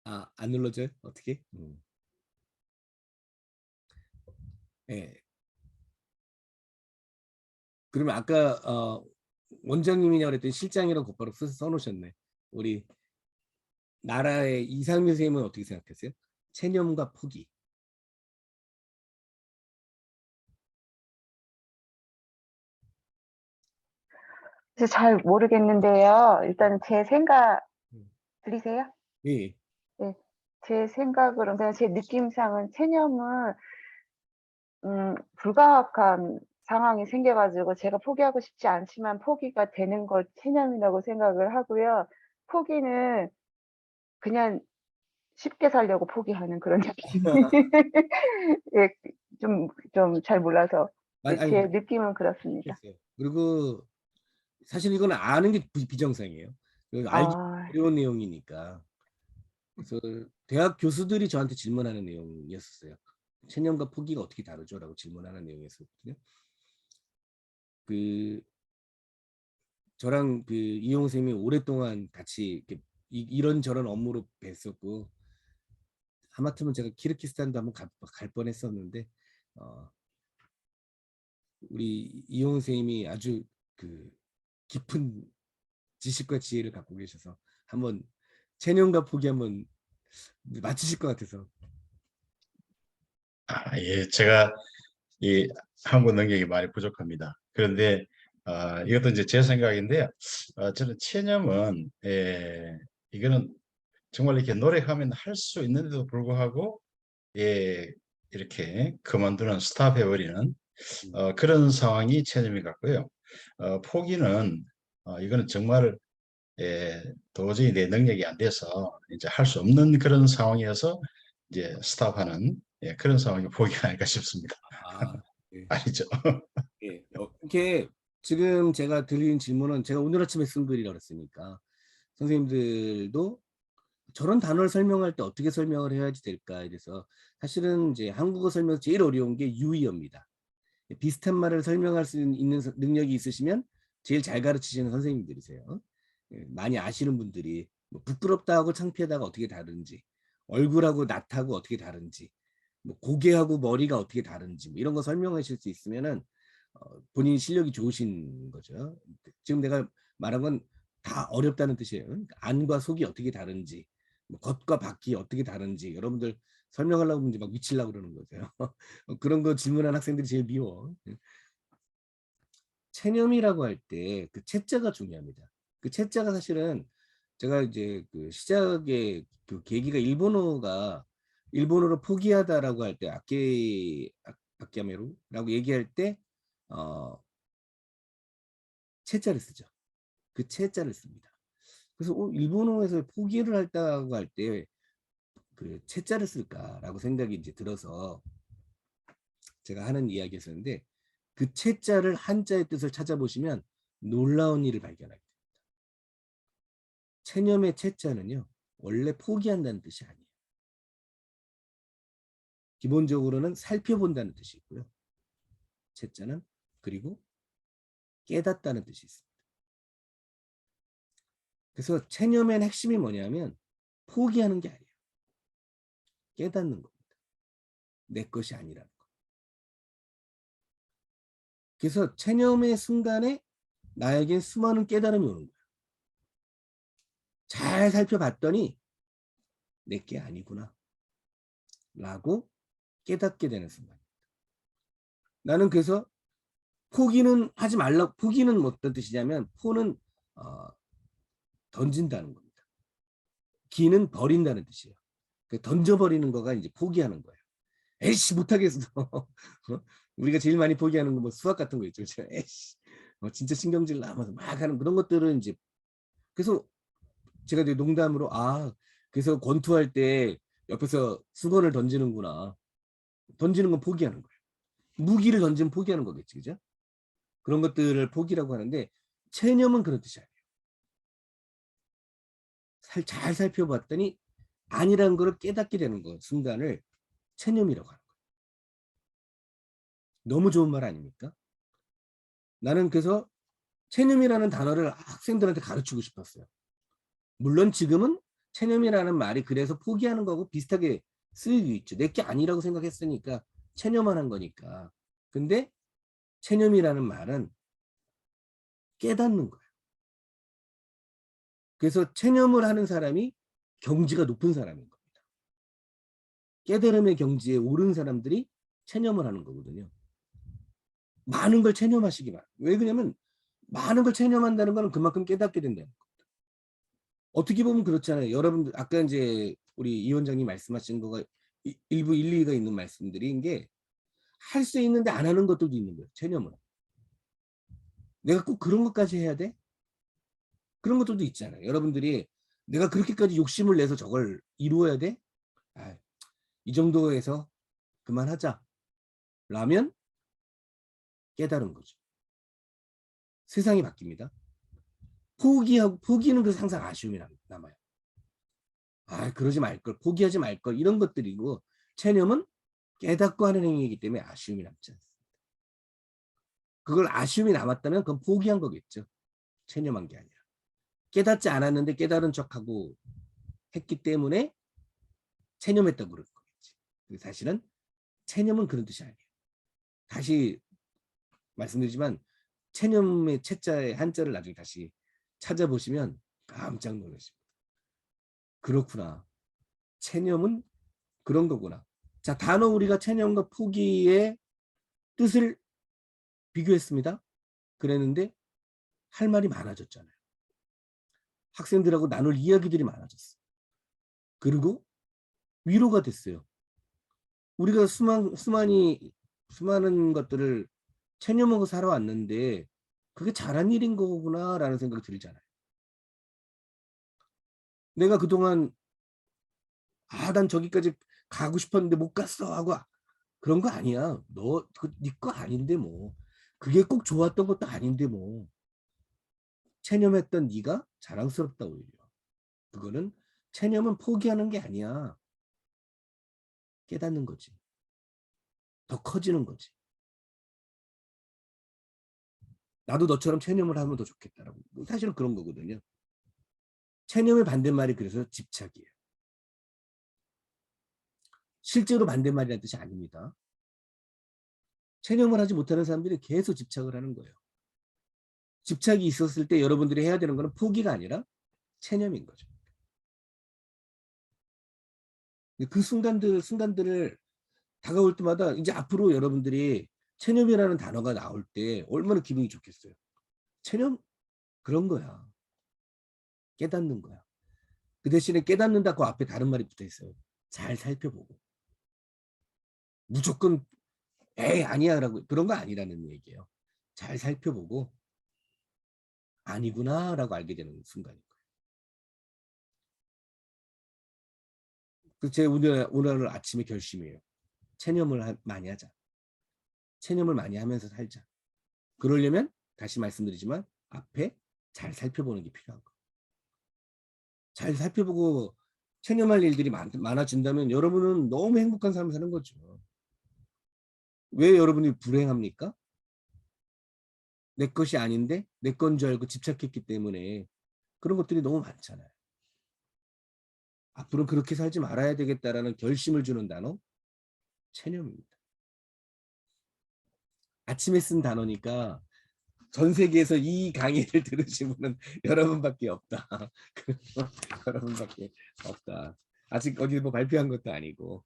아, 안 눌러져요? 어떻게? 예. 그러면 아까 원장님이냐고 그랬더니 실장이라고 곧바로 써놓으셨네. 우리 나라의 이상민 선생님은 어떻게 생각하세요? 체념과 포기. 그래서 잘 모르겠는데요. 일단 제 생각 음. 들리세요? 예. 네. 제 생각으로는 그냥 제 느낌상은 체념은 불가합한 상황이 생겨 가지고 제가 포기하고 싶지 않지만 포기가 되는 걸 체념이라고 생각을 하고요. 포기는 그냥 쉽게 살려고 포기하는 그런 느낌. 예. 좀 잘 몰라서. 네, 아니, 제 느낌은 그렇습니다. 모르겠어요. 그리고 사실 이거는 아는 게 비정상이에요. 알기 아. 어려운 내용이니까. 그래서 대학 교수들이 저한테 질문하는 내용이었어요. 체념과 포기가 어떻게 다르죠? 라고 질문하는 내용이었거든요. 그 저랑 그 이용 쌤이 오랫동안 같이 이렇게 이런저런 업무로 뵀었고, 하마터면 제가 키르기스탄도 한번 갈 뻔했었는데 우리 이용 쌤이 아주 그 깊은 지식과 지혜를 갖고 계셔서 한번 체념과 포기 한번 맞추실 것 같아서. 예, 제가 이 한국 능력이 많이 부족합니다. 그런데 이것도 이제 제 생각인데요. 저는 체념은 이거는 정말 이렇게 노력하면 할 수 있는데도 불구하고 예, 이렇게 그만두는 스탑해버리는 그런 상황이 체념인 것 같고요. 포기는 이거는 정말 도저히 내 능력이 안 돼서 이제 할 수 없는 그런 상황이어서 이제 스탑하는 그런 상황이 포기가 아닐까 싶습니다. 아, 예. 아니죠? 예. 이렇게 지금 제가 드린 질문은 제가 오늘 아침에 쓴 글이라고 했으니까 선생님들도 저런 단어를 설명할 때 어떻게 설명을 해야지 될까에 대해서 사실은 이제 한국어 설명 제일 어려운 게 유의어입니다. 비슷한 말을 설명할 수 있는 능력이 있으시면 제일 잘 가르치시는 선생님들이세요. 예, 많이 아시는 분들이 뭐 부끄럽다하고 창피하다가 어떻게 다른지, 얼굴하고 낯하고 어떻게 다른지, 뭐 고개하고 머리가 어떻게 다른지 뭐 이런 거 설명하실 수 있으면은 본인 실력이 좋으신 거죠. 지금 내가 말한 건 다 어렵다는 뜻이에요. 그러니까 안과 속이 어떻게 다른지, 뭐 겉과 밖이 어떻게 다른지 여러분들 설명하려고 하면 이제 막 미치려고 그러는 거죠. 그런 거 질문하는 학생들이 제일 미워. 체념이라고 할 때 그 채자가 중요합니다. 그 채자가 사실은 제가 이제 그 시작의 그 계기가 일본어로 포기하다라고 할 때 아케메루라고 얘기할 때 채자를 쓰죠. 그 채자를 씁니다. 그래서 일본어에서 포기를 했다고 할 때 그 채자를 쓸까라고 생각이 이제 들어서 제가 하는 이야기였었는데 그 채자를 한자의 뜻을 찾아보시면 놀라운 일을 발견하게 됩니다. 체념의 채자는요 원래 포기한다는 뜻이 아니에요. 기본적으로는 살펴본다는 뜻이 있고요. 채자는 그리고 깨닫다는 뜻이 있습니다. 그래서 체념의 핵심이 뭐냐면 포기하는 게 아니에요. 깨닫는 겁니다. 내 것이 아니라는 거. 그래서 체념의 순간에 나에게 수많은 깨달음이 오는 거예요. 잘 살펴봤더니 내게 아니구나 라고 깨닫게 되는 순간. 나는 그래서 포기는 하지 말라. 포기는 뭐 어떤 뜻이냐면 포는 던진다는 겁니다. 기는 버린다는 뜻이에요. 던져버리는 거가 이제 포기하는 거예요. 에이씨 못하겠어. 우리가 제일 많이 포기하는 거 뭐 수학 같은 거 있죠. 에이씨 진짜 신경질 남아서 막 하는 그런 것들은 이제 그래서 제가 이제 농담으로 그래서 권투할 때 옆에서 수건을 던지는구나. 던지는 건 포기하는 거예요. 무기를 던지면 포기하는 거겠지, 그죠? 그런 것들을 포기라고 하는데 체념은 그런 뜻이 아니에요. 잘 살펴봤더니 아니라는 걸 깨닫게 되는 거 순간을 체념이라고 하는 거예요. 너무 좋은 말 아닙니까? 나는 그래서 체념이라는 단어를 학생들한테 가르치고 싶었어요. 물론 지금은 체념이라는 말이 그래서 포기하는 거고 비슷하게 쓰이고 있죠. 내게 아니라고 생각했으니까 체념만 한 거니까. 근데 체념이라는 말은 깨닫는 거예요. 그래서 체념을 하는 사람이 경지가 높은 사람인 겁니다. 깨달음의 경지에 오른 사람들이 체념을 하는 거거든요. 많은 걸 체념하시기 바랍니다. 왜 그러냐면 많은 걸 체념한다는 거는 그만큼 깨닫게 된다는 겁니다. 어떻게 보면 그렇잖아요. 여러분들 아까 이제 우리 이 원장님 말씀하신 거가 일부 일리가 있는 말씀들인 게 할 수 있는데 안 하는 것들도 있는 거예요. 체념을. 내가 꼭 그런 것까지 해야 돼? 그런 것들도 있잖아요. 여러분들이 내가 그렇게까지 욕심을 내서 저걸 이루어야 돼? 아, 이 정도에서 그만하자. 라면 깨달은 거죠. 세상이 바뀝니다. 포기는 그래서 항상 아쉬움이 남아요. 아, 그러지 말걸, 포기하지 말걸, 이런 것들이고, 체념은 깨닫고 하는 행위이기 때문에 아쉬움이 남지 않습니다. 그걸 아쉬움이 남았다면 그건 포기한 거겠죠. 체념한 게 아니라. 깨닫지 않았는데 깨달은 척하고 했기 때문에 체념했다고 그럴 거겠지. 사실은 체념은 그런 뜻이 아니에요. 다시 말씀드리지만 체념의 채자의 한자를 나중에 다시 찾아보시면 깜짝 놀라십니다. 그렇구나. 체념은 그런 거구나. 자, 단어 우리가 체념과 포기의 뜻을 비교했습니다. 그랬는데 할 말이 많아졌잖아요. 학생들하고 나눌 이야기들이 많아졌어요. 그리고 위로가 됐어요. 우리가 수많은 것들을 체념하고 살아왔는데 그게 잘한 일인 거구나라는 생각이 들잖아요. 내가 그동안 난 저기까지 가고 싶었는데 못 갔어 하고 그런 거 아니야. 너 네 거 아닌데 뭐. 그게 꼭 좋았던 것도 아닌데 뭐. 체념했던 네가 자랑스럽다 오히려. 그거는 체념은 포기하는 게 아니야. 깨닫는 거지. 더 커지는 거지. 나도 너처럼 체념을 하면 더 좋겠다라고. 사실은 그런 거거든요. 체념의 반대말이 그래서 집착이에요. 실제로 반대말이라는 뜻이 아닙니다. 체념을 하지 못하는 사람들이 계속 집착을 하는 거예요. 집착이 있었을 때 여러분들이 해야 되는 것은 포기가 아니라 체념인 거죠. 그 순간들을 다가올 때마다 이제 앞으로 여러분들이 체념이라는 단어가 나올 때 얼마나 기분이 좋겠어요. 체념 그런 거야. 깨닫는 거야. 그 대신에 깨닫는다 그 앞에 다른 말이 붙어 있어요. 잘 살펴보고. 무조건 에이 아니야라고 그런 거 아니라는 얘기예요. 잘 살펴보고 아니구나라고 알게 되는 순간인 거예요. 제 오늘 아침에 결심이에요. 체념을 많이 하자. 체념을 많이 하면서 살자. 그러려면 다시 말씀드리지만 앞에 잘 살펴보는 게 필요한 거예요. 잘 살펴보고 체념할 일들이 많아진다면 여러분은 너무 행복한 삶을 사는 거죠. 왜 여러분이 불행합니까? 내 것이 아닌데 내 건 줄 알고 집착했기 때문에 그런 것들이 너무 많잖아요. 앞으로 그렇게 살지 말아야 되겠다라는 결심을 주는 단어 체념입니다. 아침에 쓴 단어니까 전 세계에서 이 강의를 들으신 분은 여러분밖에 없다. 여러분밖에 없다. 아직 어디 뭐 발표한 것도 아니고.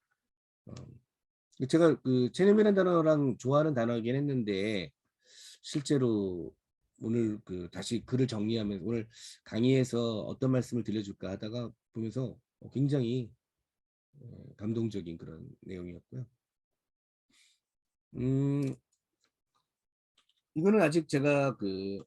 제가 그 체념이라는 단어랑 좋아하는 단어이긴 했는데 실제로 오늘 그 다시 글을 정리하면 오늘 강의에서 어떤 말씀을 들려줄까 하다가 보면서 굉장히 감동적인 그런 내용이었고요. 이거는 아직 제가 그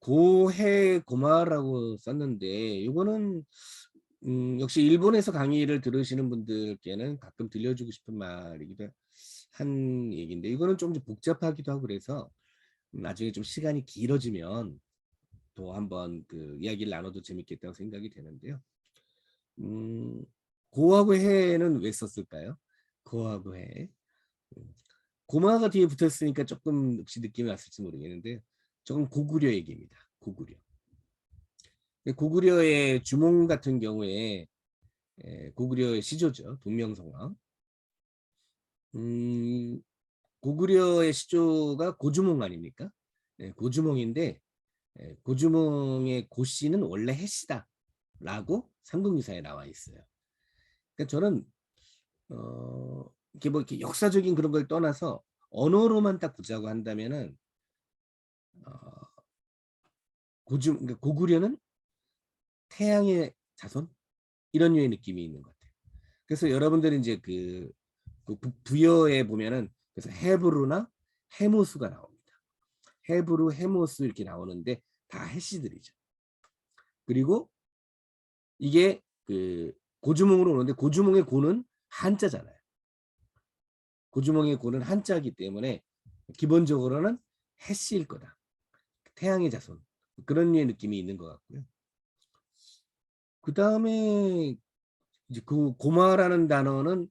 고해 고마라고 썼는데 이거는 역시 일본에서 강의를 들으시는 분들께는 가끔 들려주고 싶은 말이기도 한 얘기인데 이거는 좀 복잡하기도 하고 그래서 나중에 좀 시간이 길어지면 또 한번 그 이야기를 나눠도 재밌겠다고 생각이 되는데요. 고하고 해는 왜 썼을까요? 고하고 해. 고마가 뒤에 붙었으니까 조금 혹시 느낌이 왔을지 모르겠는데 조금 고구려 얘기입니다. 고구려. 고구려의 주몽 같은 경우에 고구려의 시조죠. 동명성왕. 고구려의 시조가 고주몽 아닙니까? 네, 고주몽인데 고주몽의 고씨는 원래 해씨다라고 삼국유사에 나와 있어요. 그러니까 저는 이렇게 뭐 이렇게 역사적인 그런 걸 떠나서 언어로만 딱 보자고 한다면은 그러니까 고구려는 태양의 자손 이런 류의 느낌이 있는 것 같아요. 그래서 여러분들이 이제 그 부여에 보면은 그래서 헤브루나 헤모스가 나옵니다. 헤브루, 헤모스 이렇게 나오는데 다 해씨들이죠. 그리고 이게 그 고주몽으로 오는데 고주몽의 고는 한자잖아요. 고주몽의 고는 한자이기 때문에 기본적으로는 해씨일 거다. 태양의 자손 그런 류의 느낌이 있는 것 같고요. 그 다음에 이제 그 고마라는 단어는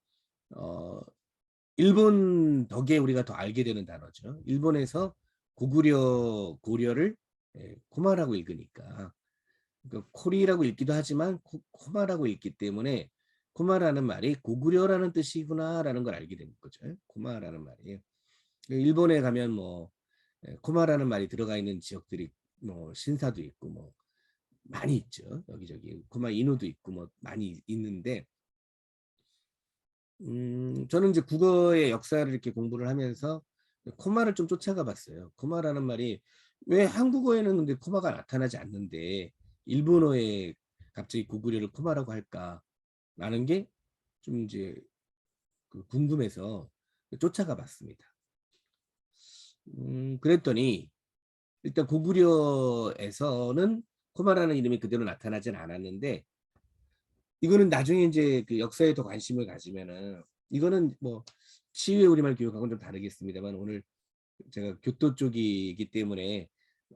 일본 덕에 우리가 더 알게 되는 단어죠. 일본에서 고려를 고마라고 읽으니까 그러니까 코리라고 읽기도 하지만 코마라고 읽기 때문에 코마라는 말이 고구려라는 뜻이구나라는 걸 알게 되는 거죠. 코마라는 말이에요. 일본에 가면 뭐 코마라는 말이 들어가 있는 지역들이 뭐 신사도 있고 뭐 많이 있죠. 여기저기 코마 이누도 있고 뭐 많이 있는데 저는 이제 국어의 역사를 이렇게 공부를 하면서 코마를 좀 쫓아가 봤어요. 코마라는 말이 왜 한국어에는 근데 코마가 나타나지 않는데 일본어에 갑자기 고구려를 코마라고 할까라는 게 좀 이제 궁금해서 쫓아가 봤습니다. 그랬더니 일단 고구려에서는 코마라는 이름이 그대로 나타나진 않았는데 이거는 나중에 이제 그 역사에 더 관심을 가지면은 이거는 뭐 치유의 우리말 교육하고는 좀 다르겠습니다만 오늘 제가 교토 쪽이기 때문에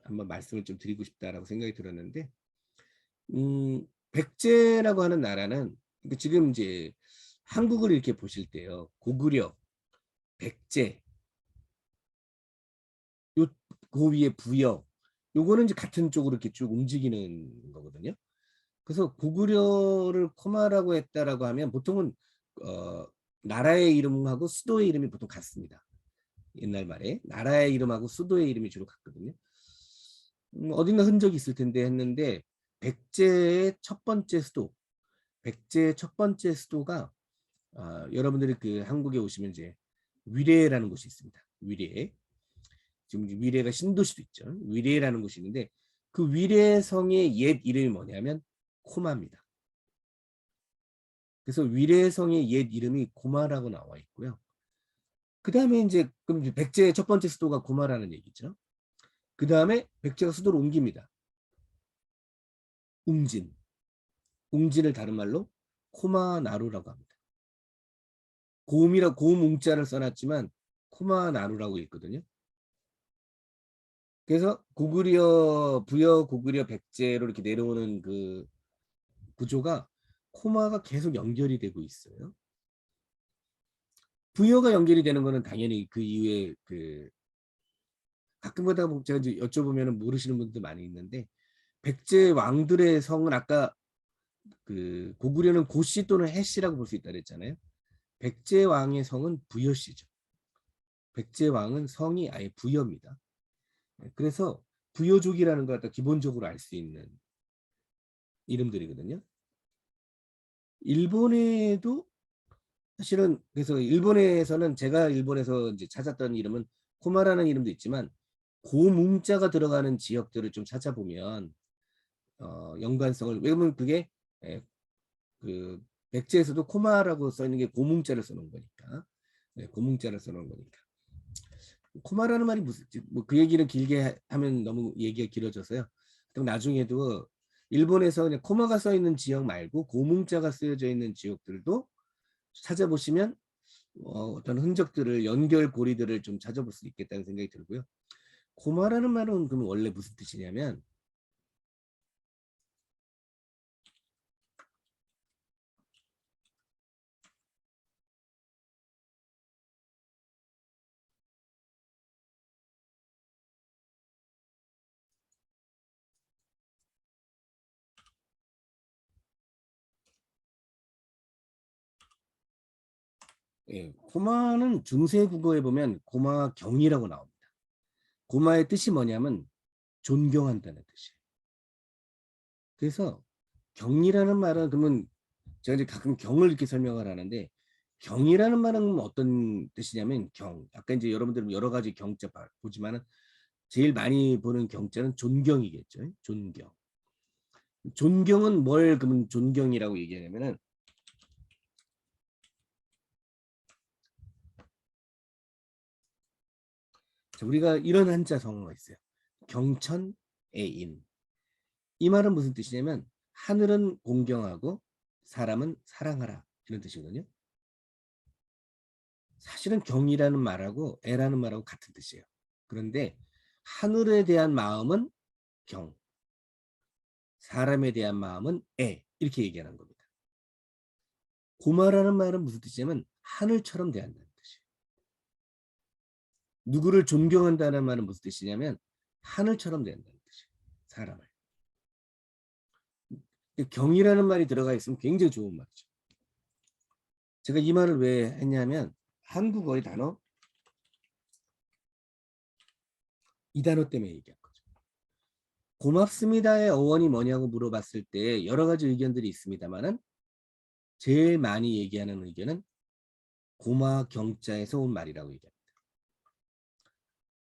한번 말씀을 좀 드리고 싶다라고 생각이 들었는데 백제라고 하는 나라는 지금 이제 한국을 이렇게 보실 때요. 고구려, 백제, 요 그 위에 부여 요거는 이제 같은 쪽으로 이렇게 쭉 움직이는 거거든요. 그래서 고구려를 코마라고 했다라고 하면 보통은 나라의 이름하고 수도의 이름이 보통 같습니다. 옛날 말에 나라의 이름하고 수도의 이름이 주로 같거든요. 어딘가 흔적이 있을 텐데 했는데 백제의 첫 번째 수도가 여러분들이 그 한국에 오시면 이제 위례라는 곳이 있습니다. 위례. 지금 위례가 신도시도 있죠. 위례라는 곳이 있는데 그 위례성의 옛 이름이 뭐냐면 코마입니다. 그래서 위례성의 옛 이름이 고마라고 나와 있고요. 그 다음에 이제 그럼 이제 백제의 첫 번째 수도가 고마라는 얘기죠. 그 다음에 백제가 수도를 옮깁니다. 웅진을 다른 말로 코마나루라고 합니다. 고음웅자를 써놨지만 코마나루라고 읽거든요. 그래서 부여, 고구려, 백제로 이렇게 내려오는 그 구조가 코마가 계속 연결이 되고 있어요. 부여가 연결이 되는 거는 당연히 그 이후에 그 가끔 가다 보면 제가 이제 여쭤보면 모르시는 분들 많이 있는데 백제 왕들의 성은 아까 그 고구려는 고씨 또는 해씨라고 볼 수 있다 그랬잖아요. 백제 왕의 성은 부여씨죠. 백제 왕은 성이 아예 부여입니다. 그래서 부여족이라는 걸 갖다 기본적으로 알 수 있는 이름들이거든요. 일본에도 사실은 그래서 일본에서는 제가 일본에서 이제 찾았던 이름은 코마라는 이름도 있지만 고문자가 들어가는 지역들을 좀 찾아보면 연관성을 왜냐면 그게 그 백제에서도 코마라고 써 있는 게 고문자를 써놓은 거니까 고문자를 써놓은 거니까 코마라는 말이 무슨 뭐 그 얘기를 길게 하면 너무 얘기가 길어져서요. 그럼 나중에도 일본에서 그냥 코마가 써 있는 지역 말고 고문자가 쓰여져 있는 지역들도 찾아보시면 어떤 흔적들을 연결고리들을 좀 찾아볼 수 있겠다는 생각이 들고요. 고마라는 말은 그럼 원래 무슨 뜻이냐면 예, 고마는 중세 국어에 보면 고마경이라고 나옵니다. 고마의 뜻이 뭐냐면 존경한다는 뜻이에요. 그래서 경이라는 말은 그러면 제가 이제 가끔 경을 이렇게 설명을 하는데 경이라는 말은 어떤 뜻이냐면 경. 아까 이제 여러분들 여러 가지 경자 보지만은 제일 많이 보는 경자는 존경이겠죠. 존경. 존경은 뭘 그러면 존경이라고 얘기하냐면은 자, 우리가 이런 한자 성어가 있어요. 경천애인. 이 말은 무슨 뜻이냐면 하늘은 공경하고 사람은 사랑하라 이런 뜻이거든요. 사실은 경이라는 말하고 애라는 말하고 같은 뜻이에요. 그런데 하늘에 대한 마음은 경, 사람에 대한 마음은 애 이렇게 얘기하는 겁니다. 고마라는 말은 무슨 뜻이냐면 하늘처럼 대한다는 뜻이에요. 누구를 존경한다는 말은 무슨 뜻이냐면 하늘처럼 대한다는 뜻이에요. 사람을. 경이라는 말이 들어가 있으면 굉장히 좋은 말이죠. 제가 이 말을 왜 했냐면 한국어의 단어 이 단어 때문에 얘기한 거죠. 고맙습니다의 어원이 뭐냐고 물어봤을 때 여러 가지 의견들이 있습니다만은 제일 많이 얘기하는 의견은 고마 경자에서 온 말이라고 얘기합니다.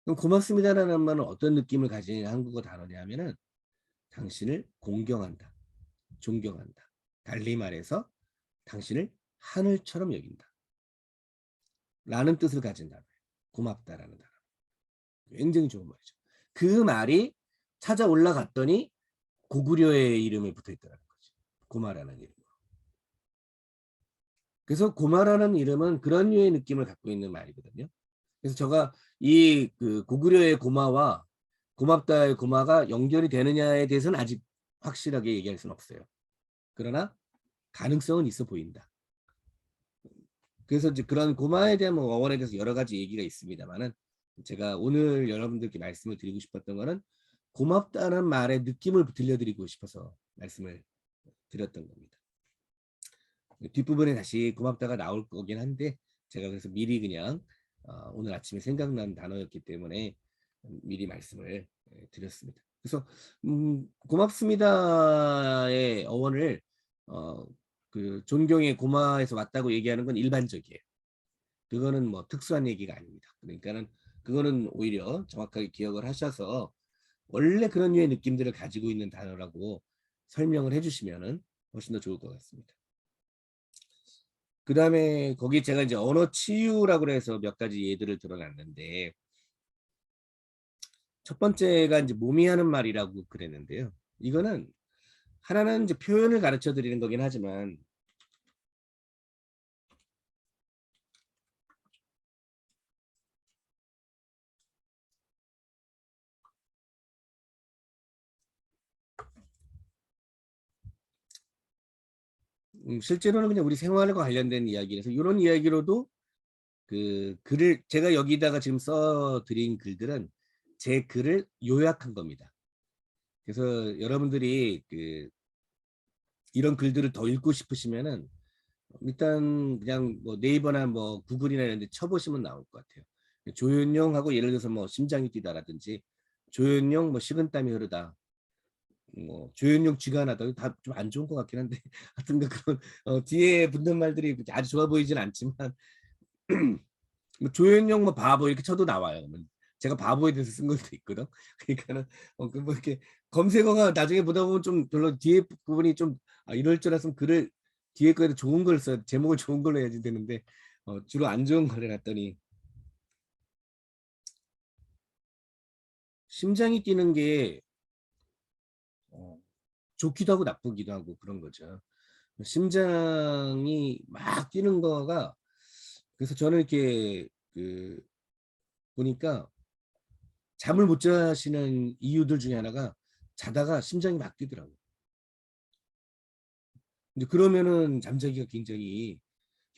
그럼 고맙습니다라는 말은 어떤 느낌을 가진 한국어 단어냐면은 당신을 공경한다, 존경한다. 달리 말해서 당신을 하늘처럼 여긴다. 라는 뜻을 가진 단어예요. 고맙다라는 단어. 굉장히 좋은 말이죠. 그 말이 찾아 올라갔더니 고구려의 이름에 붙어 있더라는 거죠. 고마라는 이름. 그래서 고마라는 이름은 그런 류의 느낌을 갖고 있는 말이거든요. 그래서 제가 이 그 고구려의 고마와 고맙다의 고마가 연결이 되느냐에 대해서는 아직 확실하게 얘기할 수는 없어요. 그러나 가능성은 있어 보인다. 그래서 이제 그런 고마에 대한 어원에 대해서 여러 가지 얘기가 있습니다만은 제가 오늘 여러분들께 말씀을 드리고 싶었던 거는 고맙다는 말의 느낌을 들려드리고 싶어서 말씀을 드렸던 겁니다. 뒷부분에 다시 고맙다가 나올 거긴 한데 제가 그래서 미리 그냥 오늘 아침에 생각난 단어였기 때문에 미리 말씀을 드렸습니다. 그래서 고맙습니다의 어원을 그 존경의 고마에서 왔다고 얘기하는 건 일반적이에요. 그거는 뭐 특수한 얘기가 아닙니다. 그러니까는 그거는 오히려 정확하게 기억을 하셔서 원래 그런 류의 느낌들을 가지고 있는 단어라고 설명을 해주시면은 훨씬 더 좋을 것 같습니다. 그 다음에 거기 제가 이제 언어 치유라고 해서 몇 가지 예들을 들어놨는데 첫 번째가 이제 몸이 하는 말이라고 그랬는데요. 이거는 하나는 이제 표현을 가르쳐 드리는 거긴 하지만 실제로는 그냥 우리 생활과 관련된 이야기라서 이런 이야기로도 그 글을 제가 여기다가 지금 써 드린 글들은 제 글을 요약한 겁니다. 그래서 여러분들이 그 이런 글들을 더 읽고 싶으시면은 일단 그냥 뭐 네이버나 뭐 구글이나 이런 데 쳐보시면 나올 것 같아요. 조현용하고 예를 들어서 뭐 심장이 뛰다라든지 조현용 뭐 식은땀이 흐르다 뭐 조현용 쥐가 나다 다 좀 안 좋은 것 같긴 한데 하여튼 그런 뒤에 붙는 말들이 아주 좋아 보이진 않지만 뭐 조현용 뭐 바보 이렇게 쳐도 나와요. 제가 바보에 대해서 쓴 것도 있거든. 그러니까는 그뭐 이렇게 검색어가 나중에 보다 보면 좀 별로 뒤에 부분이 좀 이럴 줄 알았으면 글을 뒤에 거에도 좋은 걸 써, 제목을 좋은 걸로 해야지 되는데 주로 안 좋은 걸 해놨더니 심장이 뛰는 게 좋기도 하고 나쁘기도 하고 그런 거죠. 심장이 막 뛰는 거가 그래서 저는 이렇게 그 보니까 잠을 못 자시는 이유들 중에 하나가 자다가 심장이 막 뛰더라고요. 근데 그러면은 잠자기가 굉장히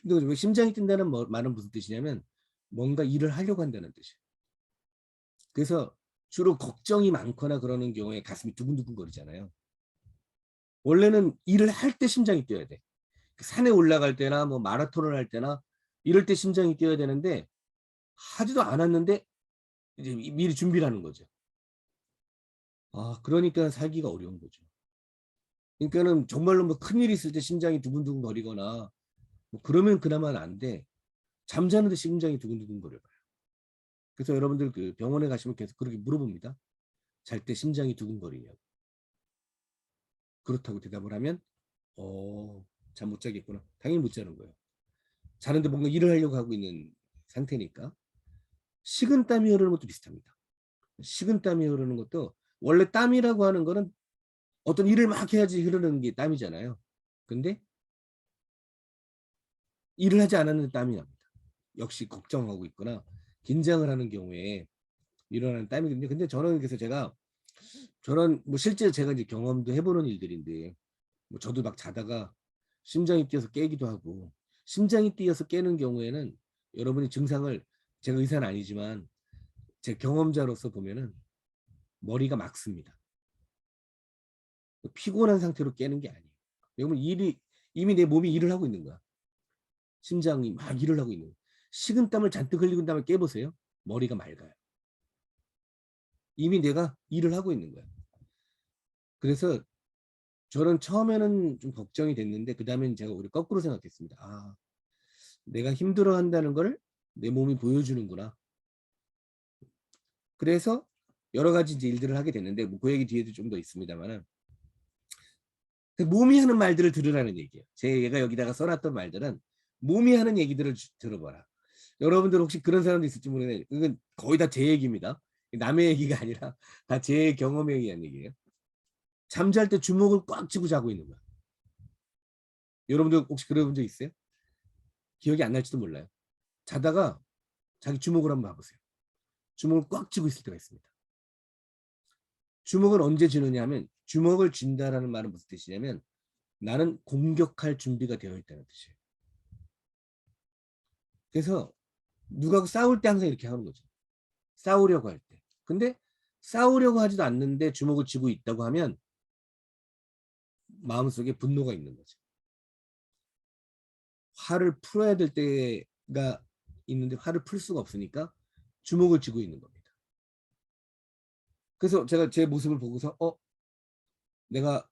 힘들죠. 왜 심장이 뛴다는 말은 무슨 뜻이냐면 뭔가 일을 하려고 한다는 뜻이에요. 그래서 주로 걱정이 많거나 그러는 경우에 가슴이 두근두근 거리잖아요. 원래는 일을 할 때 심장이 뛰어야 돼. 산에 올라갈 때나 뭐 마라톤을 할 때나 이럴 때 심장이 뛰어야 되는데 하지도 않았는데 이제 미리 준비를 하는 거죠. 아, 그러니까 살기가 어려운 거죠. 그러니까는 정말로 뭐 큰일이 있을 때 심장이 두근두근 거리거나 뭐 그러면 그나마 안 돼. 잠자는데 심장이 두근두근 거려요. 그래서 여러분들 그 병원에 가시면 계속 그렇게 물어봅니다. 잘 때 심장이 두근거리냐고. 그렇다고 대답을 하면 잠 못 자겠구나. 당연히 못 자는 거예요. 자는데 뭔가 일을 하려고 하고 있는 상태니까. 식은땀이 흐르는 것도 비슷합니다. 식은땀이 흐르는 것도 원래 땀이라고 하는 거는 어떤 일을 막 해야지 흐르는 게 땀이잖아요. 근데 일을 하지 않았는데 땀이 납니다. 역시 걱정하고 있거나 긴장을 하는 경우에 일어나는 땀이거든요. 근데 저는 그래서 제가 저런 뭐 실제 제가 이제 경험도 해보는 일들인데 뭐 저도 막 자다가 심장이 뛰어서 깨기도 하고 심장이 뛰어서 깨는 경우에는 여러분이 증상을 제가 의사는 아니지만 제 경험자로서 보면은 머리가 막습니다. 피곤한 상태로 깨는 게 아니에요. 왜냐면 이미 내 몸이 일을 하고 있는 거야. 심장이 막 일을 하고 있는 거야. 식은땀을 잔뜩 흘리고 다음에 깨보세요. 머리가 맑아요. 이미 내가 일을 하고 있는 거야. 그래서 저는 처음에는 좀 걱정이 됐는데 그 다음엔 제가 오히려 거꾸로 생각했습니다. 아, 내가 힘들어한다는 걸 내 몸이 보여주는구나. 그래서 여러 가지 이제 일들을 하게 됐는데 뭐그 얘기 뒤에도 좀 더 있습니다만은 그 몸이 하는 말들을 들으라는 얘기예요. 제가 여기다가 써놨던 말들은 몸이 하는 얘기들을 들어봐라. 여러분들 혹시 그런 사람도 있을지 모르겠는데 이건 거의 다 제 얘기입니다. 남의 얘기가 아니라 다 제 경험에 의한 얘기예요. 잠잘 때 주먹을 꽉 쥐고 자고 있는 거야. 여러분들 혹시 그런 적 있어요? 기억이 안 날지도 몰라요. 자다가 자기 주먹을 한번 봐보세요. 주먹을 꽉 쥐고 있을 때가 있습니다. 주먹을 언제 쥐느냐 하면 주먹을 쥔다라는 말은 무슨 뜻이냐면 나는 공격할 준비가 되어 있다는 뜻이에요. 그래서 누가 싸울 때 항상 이렇게 하는 거죠. 싸우려고 할 때. 근데 싸우려고 하지도 않는데 주먹을 쥐고 있다고 하면 마음속에 분노가 있는 거죠. 화를 풀어야 될 때가 있는데 화를 풀 수가 없으니까 주먹을 쥐고 있는 겁니다. 그래서 제가 제 모습을 보고서 내가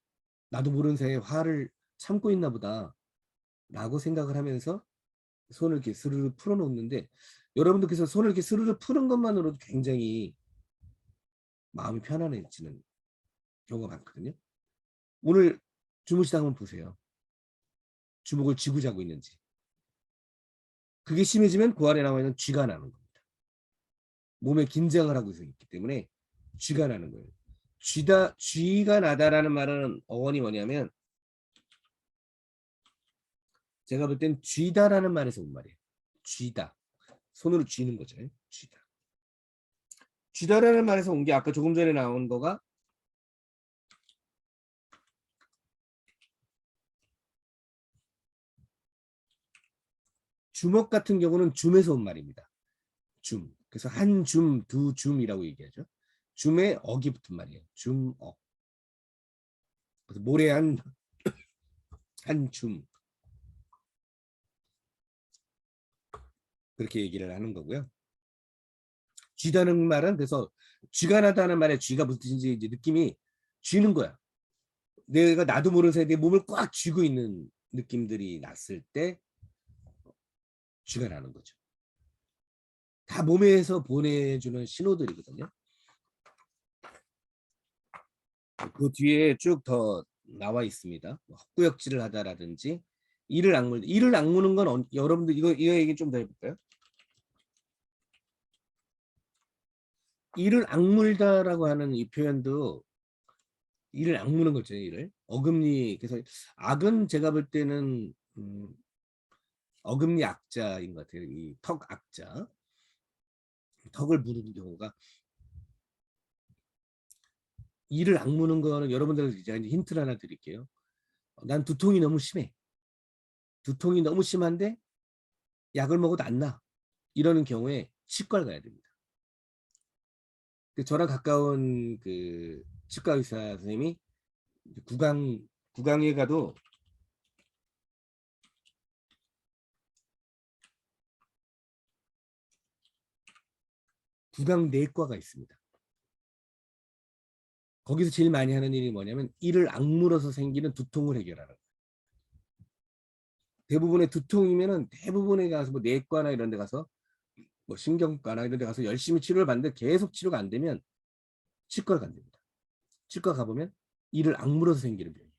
나도 모르는 사이에 화를 참고 있나 보다 라고 생각을 하면서 손을 이렇게 스르르 풀어놓는데 여러분도 그래서 손을 이렇게 스르르 푸는 것만으로도 굉장히 마음이 편안해지는 경우가 많거든요. 오늘 주무시다 한번 보세요. 주먹을 쥐고 자고 있는지. 그게 심해지면 그 안에 나와 있는 쥐가 나는 겁니다. 몸에 긴장을 하고 있기 때문에 쥐가 나는 거예요. 쥐가 나다라는 말은 어원이 뭐냐면 제가 볼 땐 쥐다라는 말에서 온 말이에요. 쥐다. 손으로 쥐는 거죠. 쥐다. 쥐다라는 말에서 온 게 아까 조금 전에 나온 거가 주먹 같은 경우는 줌에서 온 말입니다. 줌. 그래서 한 줌, 두 줌이라고 얘기하죠. 줌에 억이 붙은 말이에요. 줌억. 그래서 모래 한 줌. 그렇게 얘기를 하는 거고요. 쥐다는 말은 그래서 쥐가 나다는 말에 쥐가 무슨 뜻인지 이제 느낌이 쥐는 거야. 내가 나도 모르는 사이에 내 몸을 꽉 쥐고 있는 느낌들이 났을 때 쥐가 나는 거죠. 다 몸에서 보내주는 신호들이거든요. 그 뒤에 쭉 더 나와 있습니다. 헛구역질을 하다라든지 이를 악무는 건 여러분들 이거 얘기 좀 더 해볼까요? 이를 악물다라고 하는 이 표현도 이를 악무는 거죠. 이를 어금니. 그래서 악은 제가 볼 때는 어금니 악자인 것 같아요. 이 턱 악자. 턱을 무는 경우가 이를 악무는 거는 여러분들 제가 이제 힌트를 하나 드릴게요. 난 두통이 너무 심해. 두통이 너무 심한데 약을 먹어도 안 나. 이러는 경우에 치과를 가야 됩니다. 저랑 가까운 그 치과 의사 선생님이 구강에 가도 구강 내과가 있습니다. 거기서 제일 많이 하는 일이 뭐냐면 이를 악물어서 생기는 두통을 해결하는 거예요. 대부분의 두통이면은 대부분에 가서 뭐 내과나 이런 데 가서 뭐 신경과나 이런 데 가서 열심히 치료를 받는데 계속 치료가 안 되면 치과를 간답니다. 치과 가보면 이를 악물어서 생기는 병이에요.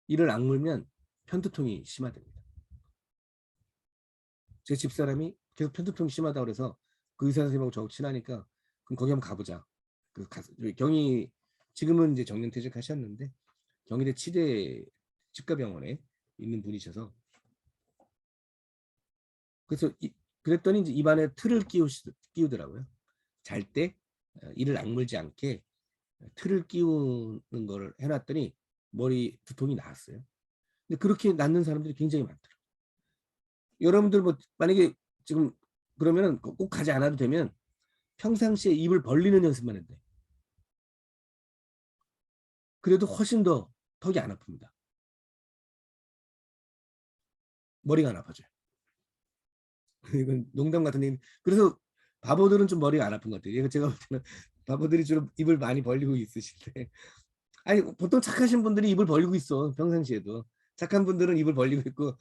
이를 악물면 편두통이 심하답니다. 제 집사람이 계속 편두통이 심하다고 그래서 그 의사 선생님하고 저하고 친하니까 그럼 거기 한번 가보자. 경희 지금은 이제 정년퇴직하셨는데 경희대 치대 치과병원에 있는 분이셔서 그래서 그랬더니 이제 입안에 틀을 끼우더라고요. 잘 때 이를 악물지 않게 틀을 끼우는 걸 해놨더니 머리 두통이 나았어요. 근데 그렇게 낫는 사람들이 굉장히 많더라고요. 여러분들 뭐 만약에 지금 그러면은 꼭 가지 않아도 되면 평상시에 입을 벌리는 연습만 해도 돼. 그래도 훨씬 더 턱이 안 아픕니다. 머리가 안 아파져요. 이건 농담 같은 얘기. 그래서 바보들은 좀 머리가 안 아픈 것 같아요. 이거 제가 볼 때는 바보들이 주로 입을 많이 벌리고 있으신데 아니 보통 착하신 분들이 입을 벌리고 있어. 평상시에도 착한 분들은 입을 벌리고 있고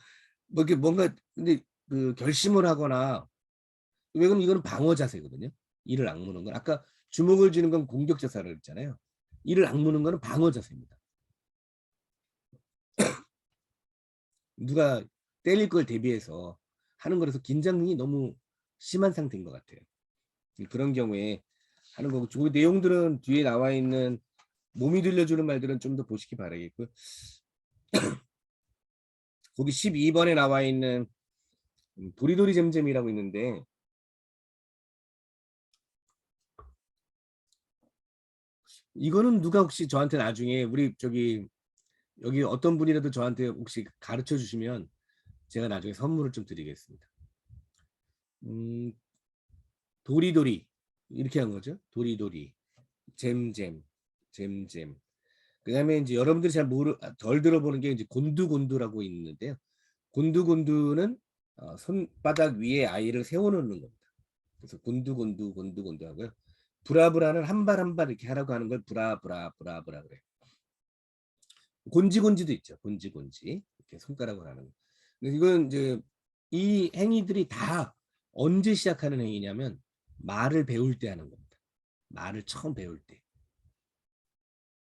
뭐 이렇게 뭔가 근데 그 결심을 하거나 왜 그러면 이거는 방어 자세거든요. 이를 악무는 건 아까 주먹을 쥐는 건 공격 자세라고 했잖아요. 이를 악무는 거는 방어 자세입니다. 누가 때릴 걸 대비해서 하는 거라서 긴장이 너무 심한 상태인 것 같아요. 그런 경우에 하는 거고 그 내용들은 뒤에 나와 있는 몸이 들려주는 말들은 좀 더 보시기 바라겠고요. 거기 12번에 나와 있는 도리도리 잼잼이라고 있는데 이거는 누가 혹시 저한테 나중에 우리 저기 여기 어떤 분이라도 저한테 혹시 가르쳐 주시면 제가 나중에 선물을 좀 드리겠습니다. 도리도리 이렇게 한 거죠. 도리도리 잼잼 잼잼. 그다음에 이제 여러분들이 덜 들어보는 게 이제 곤두곤두라고 있는데요. 곤두곤두는 손바닥 위에 아이를 세워놓는 겁니다. 그래서 곤두곤두 곤두곤두 하고요. 브라브라는 한 발 한 발 이렇게 하라고 하는 걸 브라브라 그래요. 곤지곤지도 있죠. 곤지곤지 이렇게 손가락으로 하는 거. 이건 이제 이 행위들이 다 언제 시작하는 행위냐면 말을 배울 때 하는 겁니다. 말을 처음 배울 때.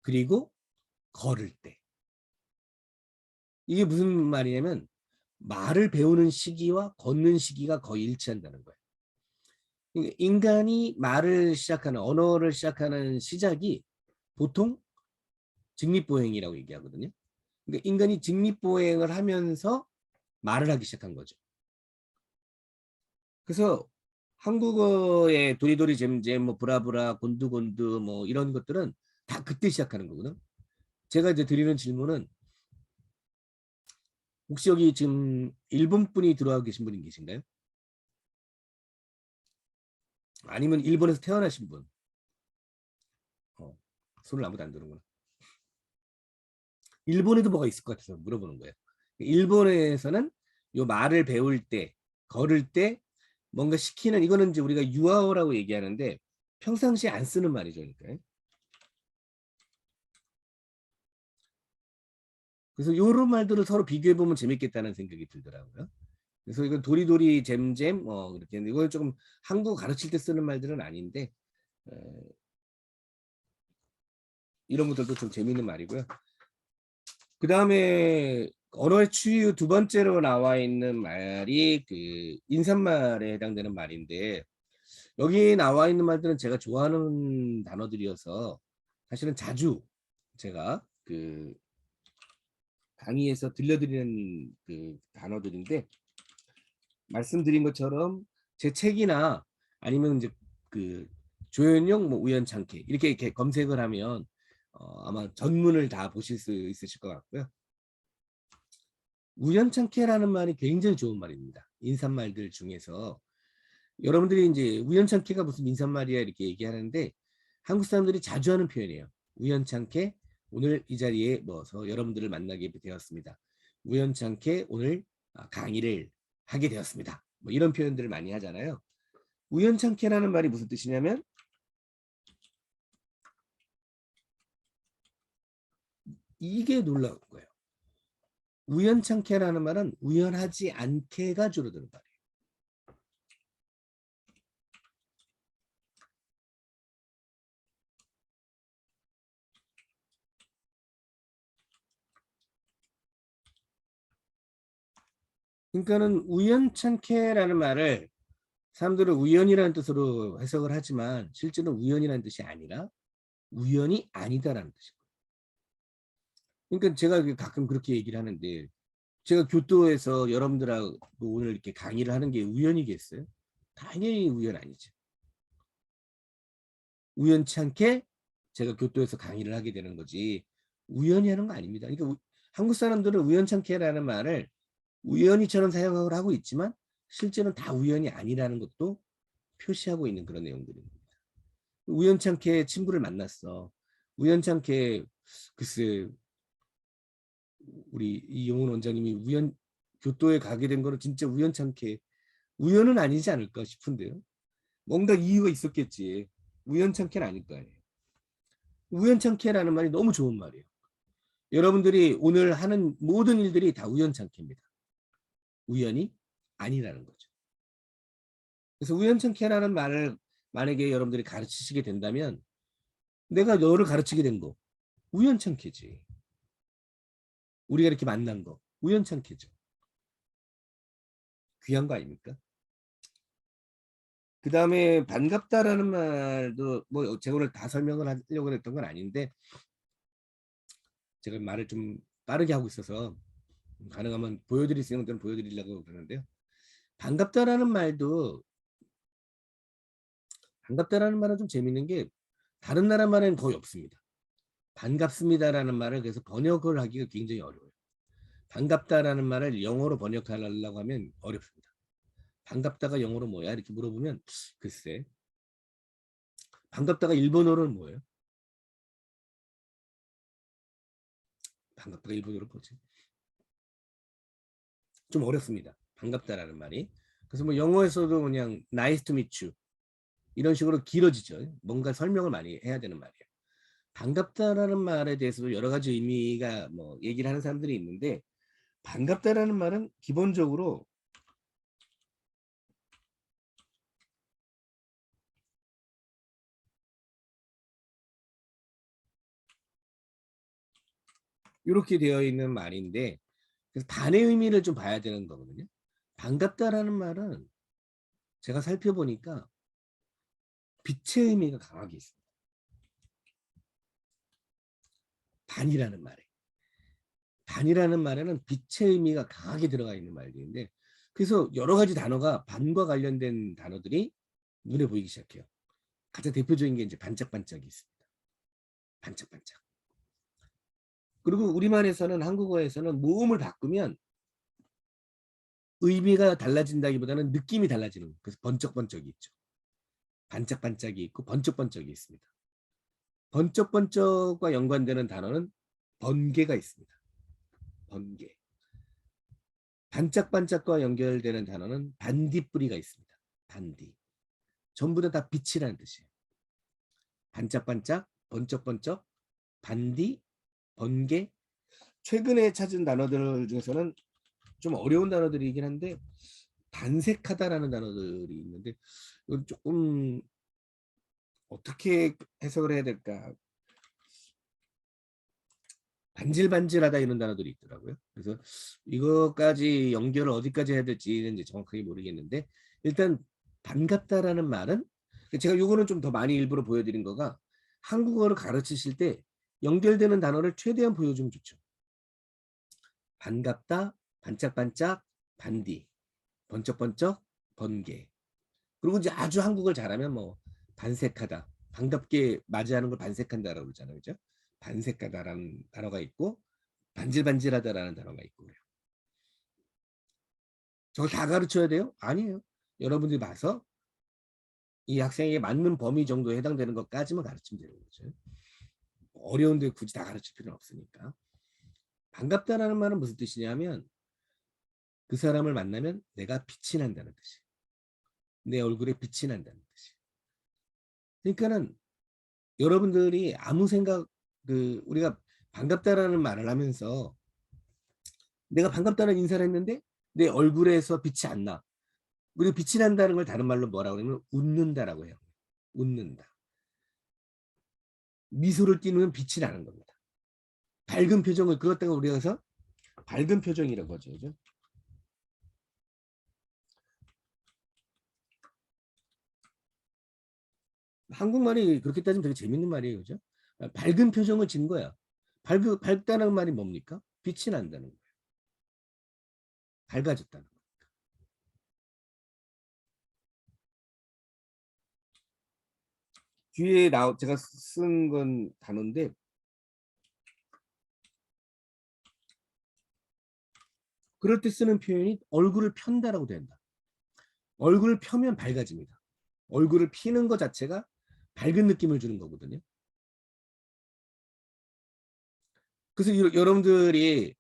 그리고 걸을 때. 이게 무슨 말이냐면 말을 배우는 시기와 걷는 시기가 거의 일치한다는 거예요. 인간이 말을 시작하는 언어를 시작하는 시작이 보통 직립보행이라고 얘기하거든요. 그러니까 인간이 직립보행을 하면서 말을 하기 시작한 거죠. 그래서 한국어의 도리도리 잼잼, 뭐 브라브라, 곤두곤두 뭐 이런 것들은 다 그때 시작하는 거거든. 제가 이제 드리는 질문은 혹시 여기 지금 일본 분이 들어와 계신 분이 계신가요? 아니면 일본에서 태어나신 분? 손을 아무도 안 드는구나. 일본에도 뭐가 있을 것 같아서 물어보는 거예요. 일본에서는 요 말을 배울 때, 걸을 때 뭔가 시키는 이거는 이제 우리가 유아어라고 얘기하는데 평상시에 안 쓰는 말이죠. 그러니까. 그래서 이런 말들을 서로 비교해 보면 재밌겠다는 생각이 들더라고요. 그래서 이건 도리도리 잼잼 이렇게 이걸 조금 한국어 가르칠 때 쓰는 말들은 아닌데 이런 것들도 좀 재밌는 말이고요. 그 다음에 언어의 추유 두 번째로 나와 있는 말이 그 인사말에 해당되는 말인데 여기 나와 있는 말들은 제가 좋아하는 단어들이어서 사실은 자주 제가 그 강의에서 들려드리는 그 단어들인데 말씀드린 것처럼 제 책이나 아니면 이제 그 조현용 뭐 우연찮게 이렇게 검색을 하면 아마 전문을 다 보실 수 있으실 것 같고요. 우연찮게라는 말이 굉장히 좋은 말입니다. 인사말들 중에서 여러분들이 이제 우연찮게가 무슨 인사말이야 이렇게 얘기하는데 한국 사람들이 자주 하는 표현이에요. 우연찮게 오늘 이 자리에 모여서 여러분들을 만나게 되었습니다. 우연찮게 오늘 강의를 하게 되었습니다. 뭐 이런 표현들을 많이 하잖아요. 우연찮게라는 말이 무슨 뜻이냐면 이게 놀라운 거예요. 우연찮게라는 말은 우연하지 않게가 줄어드는 말이에요. 그러니까는 우연찮게라는 말을 사람들은 우연이라는 뜻으로 해석을 하지만 실제는 우연이라는 뜻이 아니라 우연이 아니다라는 뜻이에요. 그러니까 제가 가끔 그렇게 얘기를 하는데 제가 교토에서 여러분들하고 오늘 이렇게 강의를 하는 게 우연이겠어요? 당연히 우연 아니죠. 우연치 않게 제가 교토에서 강의를 하게 되는 거지 우연히 하는 거 아닙니다. 그러니까 한국 사람들은 우연찮게라는 말을 우연히처럼 사용을 하고 있지만 실제는 다 우연이 아니라는 것도 표시하고 있는 그런 내용들입니다. 우연찮게 친구를 만났어. 우연찮게 글쎄 우리 이용훈 원장님이 교토에 가게 된 거는 진짜 우연찮게 우연은 아니지 않을까 싶은데요. 뭔가 이유가 있었겠지. 우연찮게는 아닐 거 아니에요. 우연찮게라는 말이 너무 좋은 말이에요. 여러분들이 오늘 하는 모든 일들이 다 우연찮게입니다. 우연이 아니라는 거죠. 그래서 우연찮게라는 말을 만약에 여러분들이 가르치시게 된다면 내가 너를 가르치게 된 거 우연찮게지. 우리가 이렇게 만난 거 우연찮게죠. 귀한 거 아닙니까? 그 다음에 반갑다라는 말도 뭐 제가 오늘 다 설명을 하려고 했던 건 아닌데 제가 말을 좀 빠르게 하고 있어서 가능하면 보여드릴 수 있는 것들은 보여드리려고 그러는데요. 반갑다라는 말은 좀 재밌는 게 다른 나라 말에는 거의 없습니다. 반갑습니다라는 말을 그래서 번역을 하기가 굉장히 어려워요. 반갑다라는 말을 영어로 번역하려고 하면 어렵습니다. 반갑다가 영어로 뭐야? 이렇게 물어보면 글쎄 반갑다가 일본어로는 뭐예요? 반갑다가 일본어로 뭐지? 좀 어렵습니다. 반갑다라는 말이. 그래서 뭐 영어에서도 그냥 nice to meet you 이런 식으로 길어지죠. 뭔가 설명을 많이 해야 되는 말이에요. 반갑다라는 말에 대해서도 여러 가지 의미가 뭐 얘기를 하는 사람들이 있는데 반갑다라는 말은 기본적으로 이렇게 되어 있는 말인데 그래서 반의 의미를 좀 봐야 되는 거거든요. 반갑다라는 말은 제가 살펴보니까 빛의 의미가 강하게 있습니다. 반이라는 말에. 반이라는 말에는 빛의 의미가 강하게 들어가 있는 말들인데 그래서 여러 가지 단어가 반과 관련된 단어들이 눈에 보이기 시작해요. 가장 대표적인 게 이제 반짝반짝이 있습니다. 반짝반짝. 그리고 우리말에서는 한국어에서는 모음을 바꾸면 의미가 달라진다기보다는 느낌이 달라지는 거예요. 그래서 번쩍번쩍이 있죠. 반짝반짝이 있고 번쩍번쩍이 있습니다. 번쩍번쩍과 연관되는 단어는 번개가 있습니다. 번개. 반짝반짝과 연결되는 단어는 반딧불이가 있습니다. 반디. 전부 다 빛이라는 뜻이에요. 반짝반짝, 번쩍번쩍, 반디, 번개. 최근에 찾은 단어들 중에서는 좀 어려운 단어들이긴 한데 반색하다라는 단어들이 있는데 이건 조금 어떻게 해석을 해야 될까? 반질반질하다 이런 단어들이 있더라고요. 그래서 이거까지 연결을 어디까지 해야 될지는 이제 정확하게 모르겠는데 일단 반갑다라는 말은 제가 요거는 좀 더 많이 일부러 보여드린 거가 한국어를 가르치실 때 연결되는 단어를 최대한 보여주면 좋죠. 반갑다, 반짝반짝, 반디, 번쩍번쩍, 번개. 그리고 이제 아주 한국어를 잘하면 뭐 반색하다, 반갑게 맞이하는 걸 반색한다라고 그러잖아요, 그죠? 반색하다라는 단어가 있고 반질반질하다라는 단어가 있고 그래요. 저걸 다 가르쳐야 돼요? 아니에요. 여러분들이 봐서 이 학생에게 맞는 범위 정도에 해당되는 것까지만 가르치면 되는 거죠. 어려운데 굳이 다 가르칠 필요는 없으니까. 반갑다라는 말은 무슨 뜻이냐면 그 사람을 만나면 내가 빛이 난다는 뜻이에요. 내 얼굴에 빛이 난다는 뜻이에요. 그러니까는 여러분들이 아무 생각 우리가 반갑다라는 말을 하면서 내가 반갑다는 인사를 했는데 내 얼굴에서 빛이 안 나. 그리고 빛이 난다는 걸 다른 말로 뭐라고 하냐면 웃는다라고 해요. 웃는다. 미소를 띠면 빛이 나는 겁니다. 밝은 표정을 그것다가 우리가 해서 밝은 표정이라고 하죠. 그죠? 한국말이 그렇게 따지면 되게 재밌는 말이에요. 그죠? 밝은 표정을 진 거야. 밝다는 말이 뭡니까? 빛이 난다는 거예요. 밝아졌다는 거예요. 뒤에 제가 쓴 건 단어인데 그럴 때 쓰는 표현이 얼굴을 편다라고 된다. 얼굴을 펴면 밝아집니다. 얼굴을 피는 것 자체가 밝은 느낌을 주는 거거든요. 그래서 여러분들이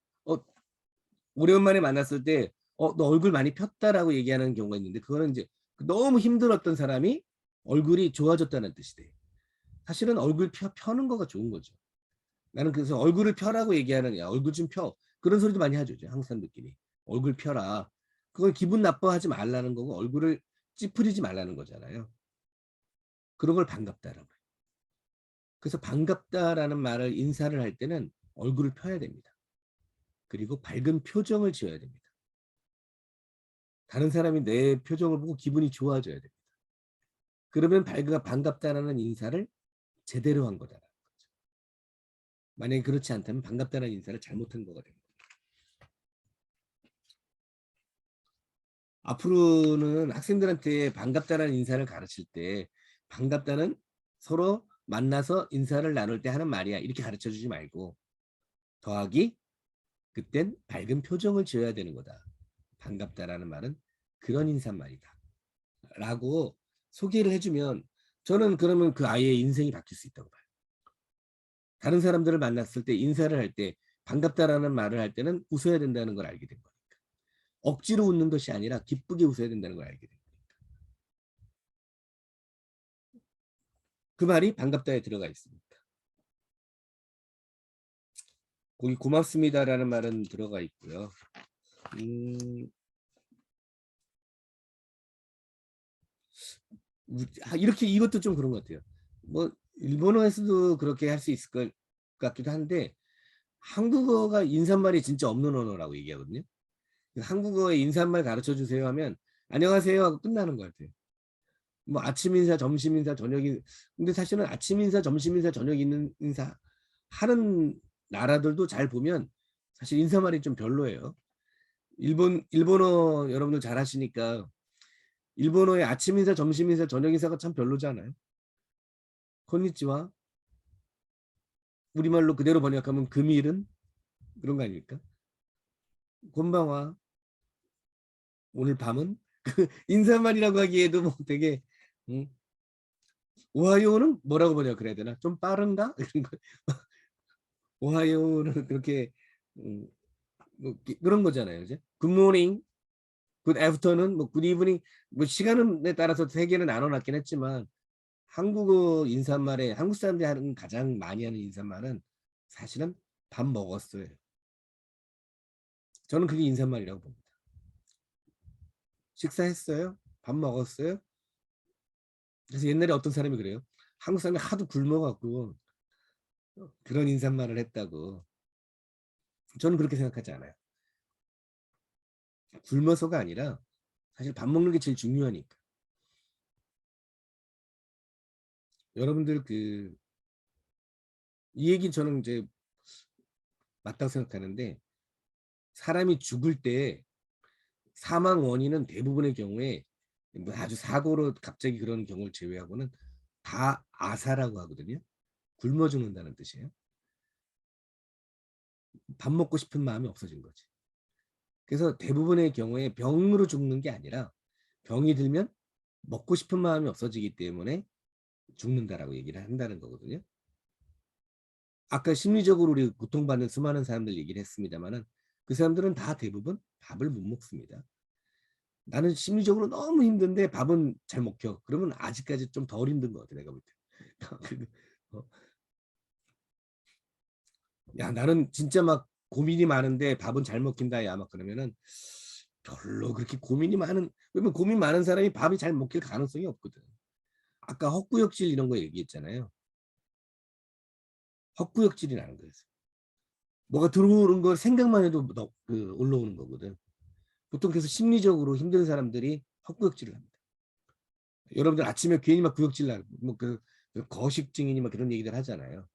오랜만에 만났을 때 너 얼굴 많이 폈다라고 얘기하는 경우가 있는데 그거는 이제 너무 힘들었던 사람이 얼굴이 좋아졌다는 뜻이 돼요. 사실은 얼굴 펴는 거가 좋은 거죠. 나는 그래서 얼굴을 펴라고 얘기하는 야 얼굴 좀 펴. 그런 소리도 많이 하죠. 한국 사람들끼리. 얼굴 펴라. 그건 기분 나빠하지 말라는 거고 얼굴을 찌푸리지 말라는 거잖아요. 그런 걸 반갑다라고 해요. 그래서 반갑다라는 말을 인사를 할 때는 얼굴을 펴야 됩니다. 그리고 밝은 표정을 지어야 됩니다. 다른 사람이 내 표정을 보고 기분이 좋아져야 됩니다. 그러면 반갑다라는 인사를 제대로 한 거다라는 거죠. 만약에 그렇지 않다면 반갑다는 인사를 잘못한 거가 됩니다. 앞으로는 학생들한테 반갑다는 인사를 가르칠 때 반갑다는 서로 만나서 인사를 나눌 때 하는 말이야 이렇게 가르쳐 주지 말고 더하기 그땐 밝은 표정을 지어야 되는 거다. 반갑다라는 말은 그런 인사말이다 라고 소개를 해주면 저는 그러면 그 아이의 인생이 바뀔 수 있다고 봐요. 다른 사람들을 만났을 때 인사를 할 때 반갑다라는 말을 할 때는 웃어야 된다는 걸 알게 된 거니까. 억지로 웃는 것이 아니라 기쁘게 웃어야 된다는 걸 알게 된 거니까. 그 말이 반갑다에 들어가 있습니다. 거기 고맙습니다라는 말은 들어가 있고요. 이렇게 이것도 좀 그런 것 같아요. 뭐 일본어에서도 그렇게 할 수 있을 것 같기도 한데 한국어가 인사말이 진짜 없는 언어라고 얘기하거든요. 한국어에 인사말 가르쳐 주세요 하면 안녕하세요 하고 끝나는 것 같아요. 뭐 아침 인사, 점심 인사, 저녁 인사. 근데 사실은 아침 인사, 점심 인사, 저녁 인사 하는 나라들도 잘 보면 사실 인사말이 좀 별로예요. 일본어 여러분들 잘 하시니까 일본어의 아침 인사, 점심 인사, 저녁 인사가 참 별로잖아요. 콘니치와 우리말로 그대로 번역하면 금일은 그런 거 아닙니까? 곤방와 오늘 밤은 그 인사말이라고 하기에도 뭐 되게 오하요는 뭐라고 번역을 해야 되나? 좀 빠른가? 이런 거. 오하요는 그렇게 뭐 그런 거잖아요. 이제 굿모닝, 굿 애프터는 뭐 굿이브닝 뭐 시간에 따라서 세 개는 나눠놨긴 했지만 한국어 인사말에 한국 사람들이 하는 가장 많이 하는 인사말은 사실은 밥 먹었어요. 저는 그게 인사말이라고 봅니다. 식사했어요? 밥 먹었어요? 그래서 옛날에 어떤 사람이 그래요. 한국 사람이 하도 굶어갖고 그런 인사말을 했다고. 저는 그렇게 생각하지 않아요. 굶어서가 아니라 사실 밥 먹는 게 제일 중요하니까. 여러분들 이 얘기 저는 이제 맞다고 생각하는데 사람이 죽을 때 사망 원인은 대부분의 경우에 뭐 아주 사고로 갑자기 그런 경우를 제외하고는 다 아사라고 하거든요. 굶어 죽는다는 뜻이에요. 밥 먹고 싶은 마음이 없어진 거지. 그래서 대부분의 경우에 병으로 죽는 게 아니라 병이 들면 먹고 싶은 마음이 없어지기 때문에 죽는다라고 얘기를 한다는 거거든요. 아까 심리적으로 우리 고통받는 수많은 사람들 얘기를 했습니다만은 그 사람들은 다 대부분 밥을 못 먹습니다. 나는 심리적으로 너무 힘든데 밥은 잘 먹혀. 그러면 아직까지 좀 덜 힘든 것 같아, 내가 볼 때. 어, 야, 나는 진짜 막 고민이 많은데 밥은 잘 먹힌다, 야, 막 그러면은 별로 그렇게 고민이 많은, 왜냐면 고민 많은 사람이 밥이 잘 먹힐 가능성이 없거든. 아까 헛구역질 이런 거 얘기했잖아요. 헛구역질이 나는 거예요. 뭐가 들어오는 걸 생각만 해도 올라오는 거거든. 보통 그래서 심리적으로 힘든 사람들이 헛구역질을 합니다. 여러분들 아침에 괜히 막 구역질 나고 뭐그 거식증이니 막 그런 얘기들 하잖아요.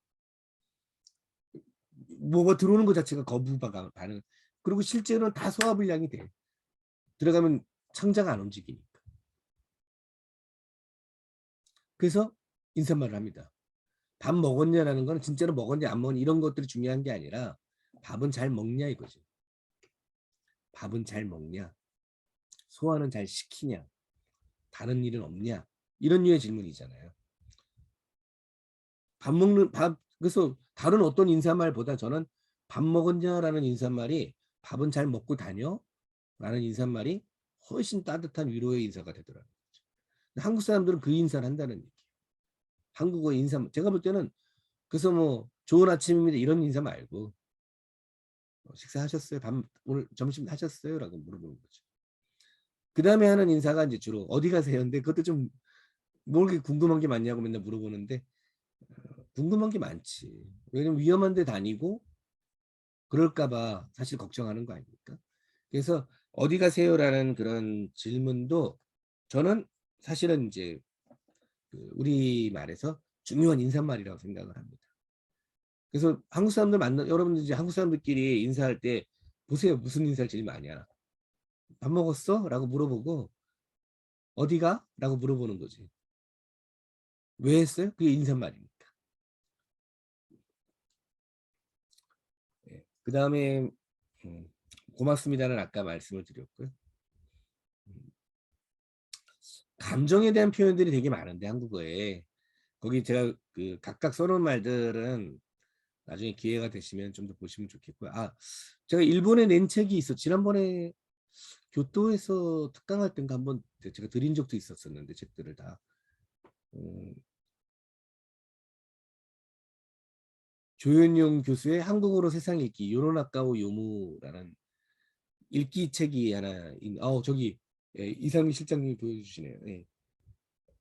뭐가 들어오는 것 자체가 거부 반응. 그리고 실제로는 다 소화불량이 돼. 들어가면 창자가 안 움직이니까. 그래서 인사말을 합니다. 밥 먹었냐라는 건 진짜로 먹었냐 안 먹었냐 이런 것들이 중요한 게 아니라 밥은 잘 먹냐 이거지. 밥은 잘 먹냐, 소화는 잘 시키냐, 다른 일은 없냐, 이런 류의 질문이잖아요. 그래서 다른 어떤 인사말보다 저는 밥 먹었냐라는 인사말이 밥은 잘 먹고 다녀? 라는 인사말이 훨씬 따뜻한 위로의 인사가 되더라고요. 한국 사람들은 그 인사를 한다는 얘기예요. 한국어의 인사, 제가 볼 때는 그래서 뭐 좋은 아침입니다 이런 인사 말고 식사하셨어요? 오늘 점심 하셨어요? 라고 물어보는 거죠. 그 다음에 하는 인사가 이제 주로 어디 가세요? 근데 그것도 좀 뭘 그렇게 궁금한 게 많냐고 맨날 물어보는데 궁금한 게 많지. 왜냐면 위험한 데 다니고 그럴까봐 사실 걱정하는 거 아닙니까? 그래서 어디 가세요라는 그런 질문도 저는 사실은 이제 우리 말에서 중요한 인사말이라고 생각을 합니다. 그래서 한국 사람들 여러분들 이제 한국 사람들끼리 인사할 때 보세요. 무슨 인사를 제일 많이 하나. 밥 먹었어? 라고 물어보고 어디가? 라고 물어보는 거지. 왜 했어요? 그게 인사말이니까. 네. 그 다음에 고맙습니다는 아까 말씀을 드렸고요. 감정에 대한 표현들이 되게 많은데 한국어에 거기 제가 그 각각 써놓은 말들은 나중에 기회가 되시면 좀 더 보시면 좋겠고요. 아, 제가 일본에 낸 책이 있어. 지난번에 교토에서 특강할 때인가 한번 제가 드린 적도 있었었는데 책들을 다. 조현용 교수의 한국어로 세상 읽기 요로나카오 요무라는 읽기 책이 하나 저기 예, 이상민 실장님이 보여주시네요. 예.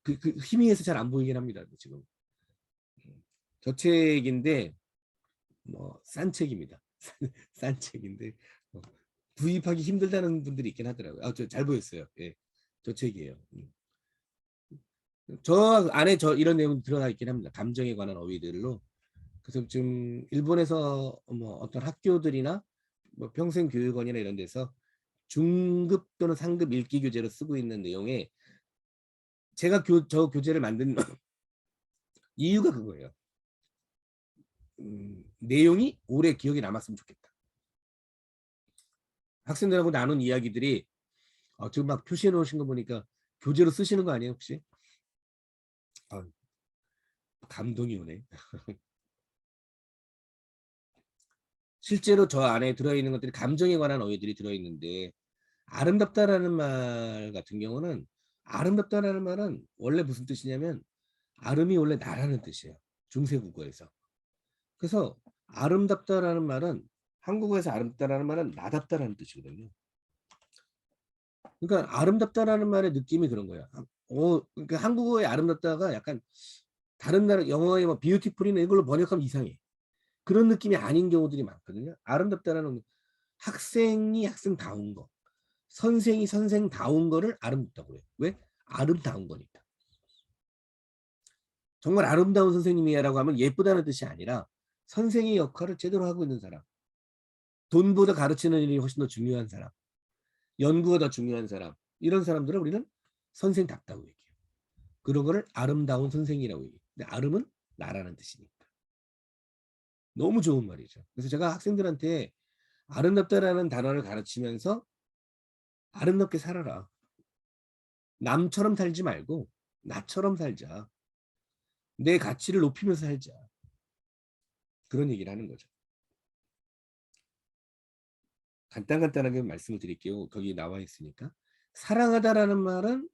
그 희미해서 잘 안 보이긴 합니다. 지금 저 책인데 뭐 싼 책입니다. 싼 책인데 구입하기 힘들다는 분들이 있긴 하더라고요. 저 잘 보였어요. 예, 저 책이에요. 저 안에 이런 내용이 들어가 있긴 합니다. 감정에 관한 어휘들로. 그래서 지금 일본에서 뭐 어떤 학교들이나 뭐 평생교육원이나 이런 데서 중급 또는 상급 읽기 교재로 쓰고 있는 내용에 제가 저 교재를 만든 이유가 그거예요. 내용이 오래 기억에 남았으면 좋겠다. 학생들하고 나눈 이야기들이 지금 막 표시해 놓으신 거 보니까 교재로 쓰시는 거 아니에요 혹시? 감동이 오네. 실제로 저 안에 들어있는 것들이 감정에 관한 어휘들이 들어있는데 아름답다라는 말 같은 경우는 아름답다라는 말은 원래 무슨 뜻이냐면 아름이 원래 나라는 뜻이에요. 중세국어에서. 그래서 아름답다라는 말은 한국어에서 아름답다라는 말은 나답다라는 뜻이거든요. 그러니까 아름답다라는 말의 느낌이 그런 거야. 그러니까 한국어의 아름답다가 약간 다른 나라 영어의 뭐 비유티풀이나 이걸로 번역하면 이상해. 그런 느낌이 아닌 경우들이 많거든요. 아름답다라는 학생이 학생다운 거, 선생이 선생다운 거를 아름답다고 해요. 왜? 아름다운 거니까. 정말 아름다운 선생님이야라고 하면 예쁘다는 뜻이 아니라 선생의 역할을 제대로 하고 있는 사람, 돈보다 가르치는 일이 훨씬 더 중요한 사람, 연구가 더 중요한 사람, 이런 사람들을 우리는 선생답다고 얘기해요. 그런 거를 아름다운 선생이라고 얘기해요. 근데 아름은 나라는 뜻이니까. 너무 좋은 말이죠. 그래서 제가 학생들한테 아름답다라는 단어를 가르치면서 아름답게 살아라. 남처럼 살지 말고 나처럼 살자. 내 가치를 높이면서 살자. 그런 얘기를 하는 거죠. 간단하게 말씀을 드릴게요. 거기 나와 있으니까. 사랑하다라는 말은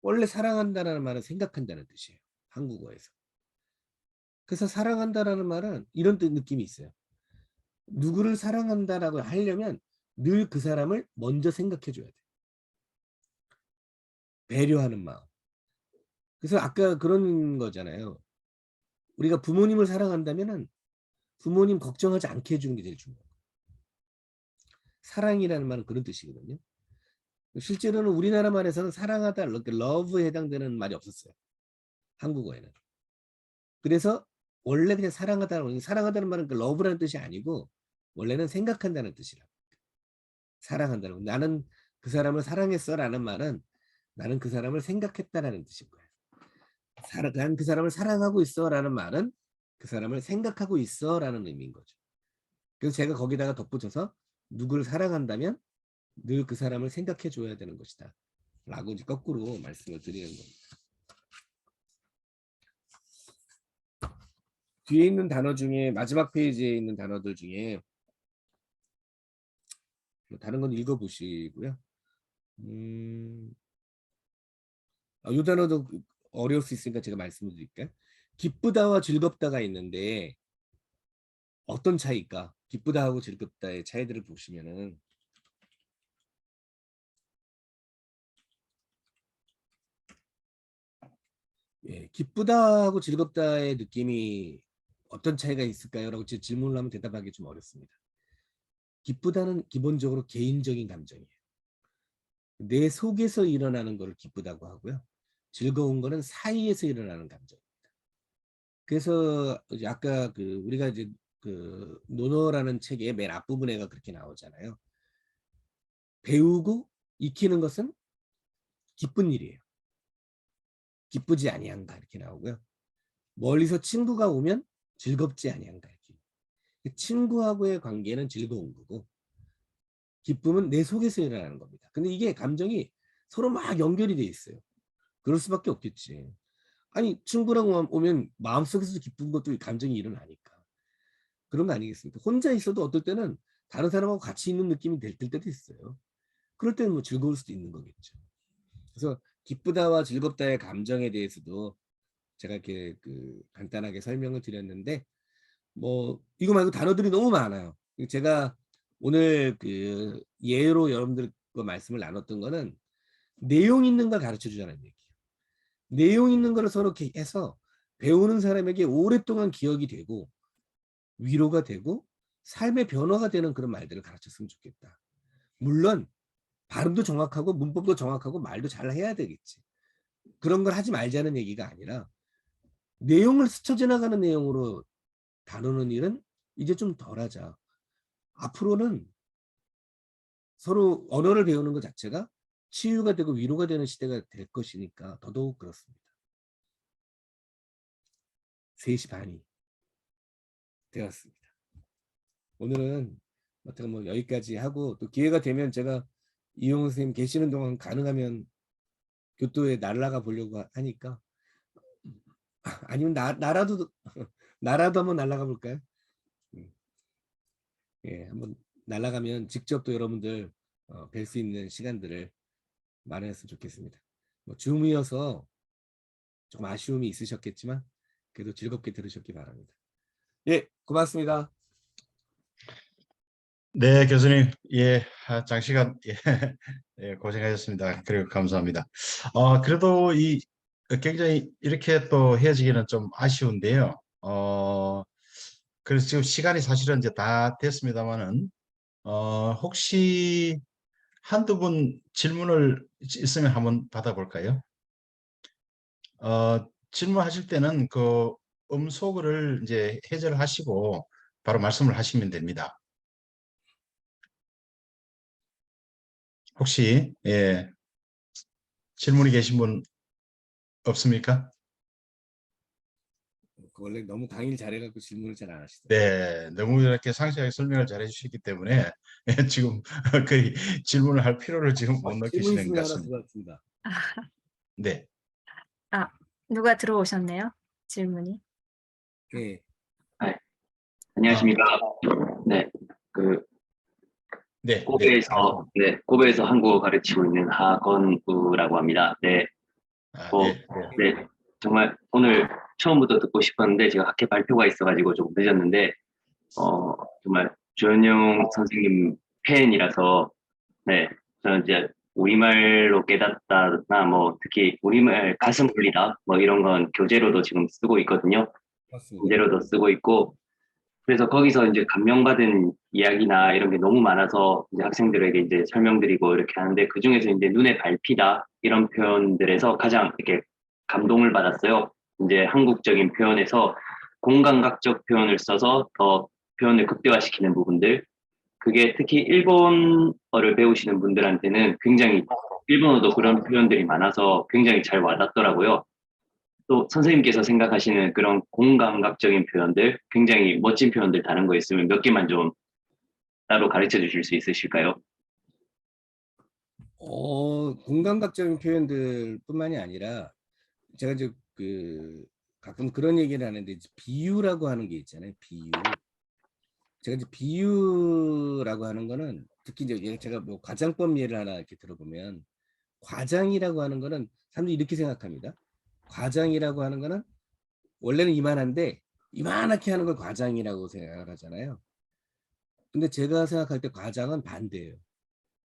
원래 사랑한다라는 말은 생각한다는 뜻이에요. 한국어에서. 그래서 사랑한다라는 말은 이런 느낌이 있어요. 누구를 사랑한다라고 하려면 늘 그 사람을 먼저 생각해 줘야 돼. 배려하는 마음. 그래서 아까 그런 거잖아요. 우리가 부모님을 사랑한다면은 부모님 걱정하지 않게 해주는 게 제일 중요해요. 사랑이라는 말은 그런 뜻이거든요. 실제로는 우리나라 말에서는 사랑하다, 이렇게 love에 해당되는 말이 없었어요. 한국어에는. 그래서 원래 그냥 사랑하다는 말은 그 love라는 뜻이 아니고 원래는 생각한다는 뜻이라. 사랑한다는 거. 나는 그 사람을 사랑했어라는 말은 나는 그 사람을 생각했다라는 뜻인 거예요. 난 그 사람을 사랑하고 있어라는 말은 그 사람을 생각하고 있어라는 의미인 거죠. 그래서 제가 거기다가 덧붙여서 누구를 사랑한다면 늘 그 사람을 생각해 줘야 되는 것이다. 라고 이제 거꾸로 말씀을 드리는 겁니다. 뒤에 있는 단어 중에 마지막 페이지에 있는 단어들 중에 다른 건 읽어보시고요. 이 단어도 어려울 수 있으니까 제가 말씀을 드릴게요. 기쁘다와 즐겁다가 있는데 어떤 차이일까? 기쁘다하고 즐겁다의 차이들을 보시면은 예, 기쁘다하고 즐겁다의 느낌이 어떤 차이가 있을까요? 라고 질문을 하면 대답하기 좀 어렵습니다. 기쁘다는 기본적으로 개인적인 감정이에요. 내 속에서 일어나는 것을 기쁘다고 하고요. 즐거운 거는 사이에서 일어나는 감정입니다. 그래서 아까 우리가 이제 노노라는 책의 맨 앞부분에가 그렇게 나오잖아요. 배우고 익히는 것은 기쁜 일이에요. 기쁘지 아니한가 이렇게 나오고요. 멀리서 친구가 오면 즐겁지 아니한가 이렇게. 친구하고의 관계는 즐거운 거고 기쁨은 내 속에서 일어나는 겁니다. 근데 이게 감정이 서로 막 연결이 돼 있어요. 그럴 수밖에 없겠지. 아니 친구랑 오면 마음속에서 기쁜 것도 감정이 일어나니까. 그런 거 아니겠습니까? 혼자 있어도 어떨 때는 다른 사람하고 같이 있는 느낌이 들 때도 있어요. 그럴 때는 뭐 즐거울 수도 있는 거겠죠. 그래서 기쁘다와 즐겁다의 감정에 대해서도 제가 이렇게 간단하게 설명을 드렸는데 뭐 이거 말고 단어들이 너무 많아요. 제가 오늘 예로 여러분들과 말씀을 나눴던 거는 내용 있는 걸 가르쳐 주자는 얘기예요. 내용 있는 걸 서로 이렇게 해서 배우는 사람에게 오랫동안 기억이 되고 위로가 되고 삶의 변화가 되는 그런 말들을 가르쳤으면 좋겠다. 물론 발음도 정확하고 문법도 정확하고 말도 잘 해야 되겠지. 그런 걸 하지 말자는 얘기가 아니라 내용을 스쳐 지나가는 내용으로 다루는 일은 이제 좀 덜하자. 앞으로는 서로 언어를 배우는 것 자체가 치유가 되고 위로가 되는 시대가 될 것이니까 더더욱 그렇습니다. 3시 반이 되었습니다. 오늘은 어떻게 뭐 여기까지 하고 또 기회가 되면 제가 이용호 선생님 계시는 동안 가능하면 교토에 날아가 보려고 하니까 아니면 나라도 한번 날아가 볼까요? 예, 한번 날아가면 직접 또 여러분들 뵐 수 있는 시간들을 마련했으면 좋겠습니다. 뭐 줌이어서 조금 아쉬움이 있으셨겠지만 그래도 즐겁게 들으셨기 바랍니다. 예, 고맙습니다. 네, 교수님. 예, 장시간 예, 예, 고생하셨습니다. 그리고 감사합니다. 그래도 굉장히 이렇게 또 헤어지기는 좀 아쉬운데요. 그래서 지금 시간이 사실은 이제 다 됐습니다만은 혹시 한두 분 질문을 있으면 한번 받아볼까요? 질문하실 때는 음소거를 이제 해제하시고 바로 말씀을 하시면 됩니다. 혹시 예, 질문이 계신 분 없습니까? 원래 너무 강의를 잘해갖고 질문을 잘 안 하시더라고요. 네, 너무 이렇게 상세하게 설명을 잘 해주시기 때문에 지금 거의 질문을 할 필요를 지금 못 질문 느끼시는 것 있으면 하나 같습니다. 들어왔습니다. 네, 아, 누가 들어오셨네요? 질문이. 네. 안녕하십니까. 네, 네, 고베에서, 고베에서 한국어 가르치고 있는 하건우라고 합니다. 네, 아, 뭐, 네, 네. 네, 정말 오늘 처음부터 듣고 싶었는데 제가 학회 발표가 있어가지고 조금 늦었는데, 정말 조현영 선생님 팬이라서, 네, 저는 이제 우리말로 깨닫다나 뭐 특히 우리말 가슴 울리다 뭐 이런 건 교재로도 지금 쓰고 있거든요. 맞습니다. 교재로도 쓰고 있고, 그래서 거기서 이제 감명받은 이야기나 이런 게 너무 많아서 이제 학생들에게 이제 설명드리고 이렇게 하는데 그 중에서 이제 눈에 밟히다 이런 표현들에서 가장 이렇게 감동을 받았어요. 이제 한국적인 표현에서 공감각적 표현을 써서 더 표현을 극대화시키는 부분들. 그게 특히 일본어를 배우시는 분들한테는 굉장히 일본어도 그런 표현들이 많아서 굉장히 잘 와닿더라고요. 또 선생님께서 생각하시는 그런 공감각적인 표현들, 굉장히 멋진 표현들 다른 거 있으면 몇 개만 좀 따로 가르쳐 주실 수 있으실까요? 공감각적인 표현들뿐만이 아니라 제가 이제 가끔 그런 얘기를 하는데 이제 비유라고 하는 게 있잖아요. 비유. 제가 이제 비유라고 하는 거는 특히 이제 제가 뭐 과장법 예를 하나 이렇게 들어보면 과장이라고 하는 거는 사람들이 이렇게 생각합니다. 과장이라고 하는 거는 원래는 이만한데 이만하게 하는 걸 과장이라고 생각을 하잖아요. 근데 제가 생각할 때 과장은 반대예요.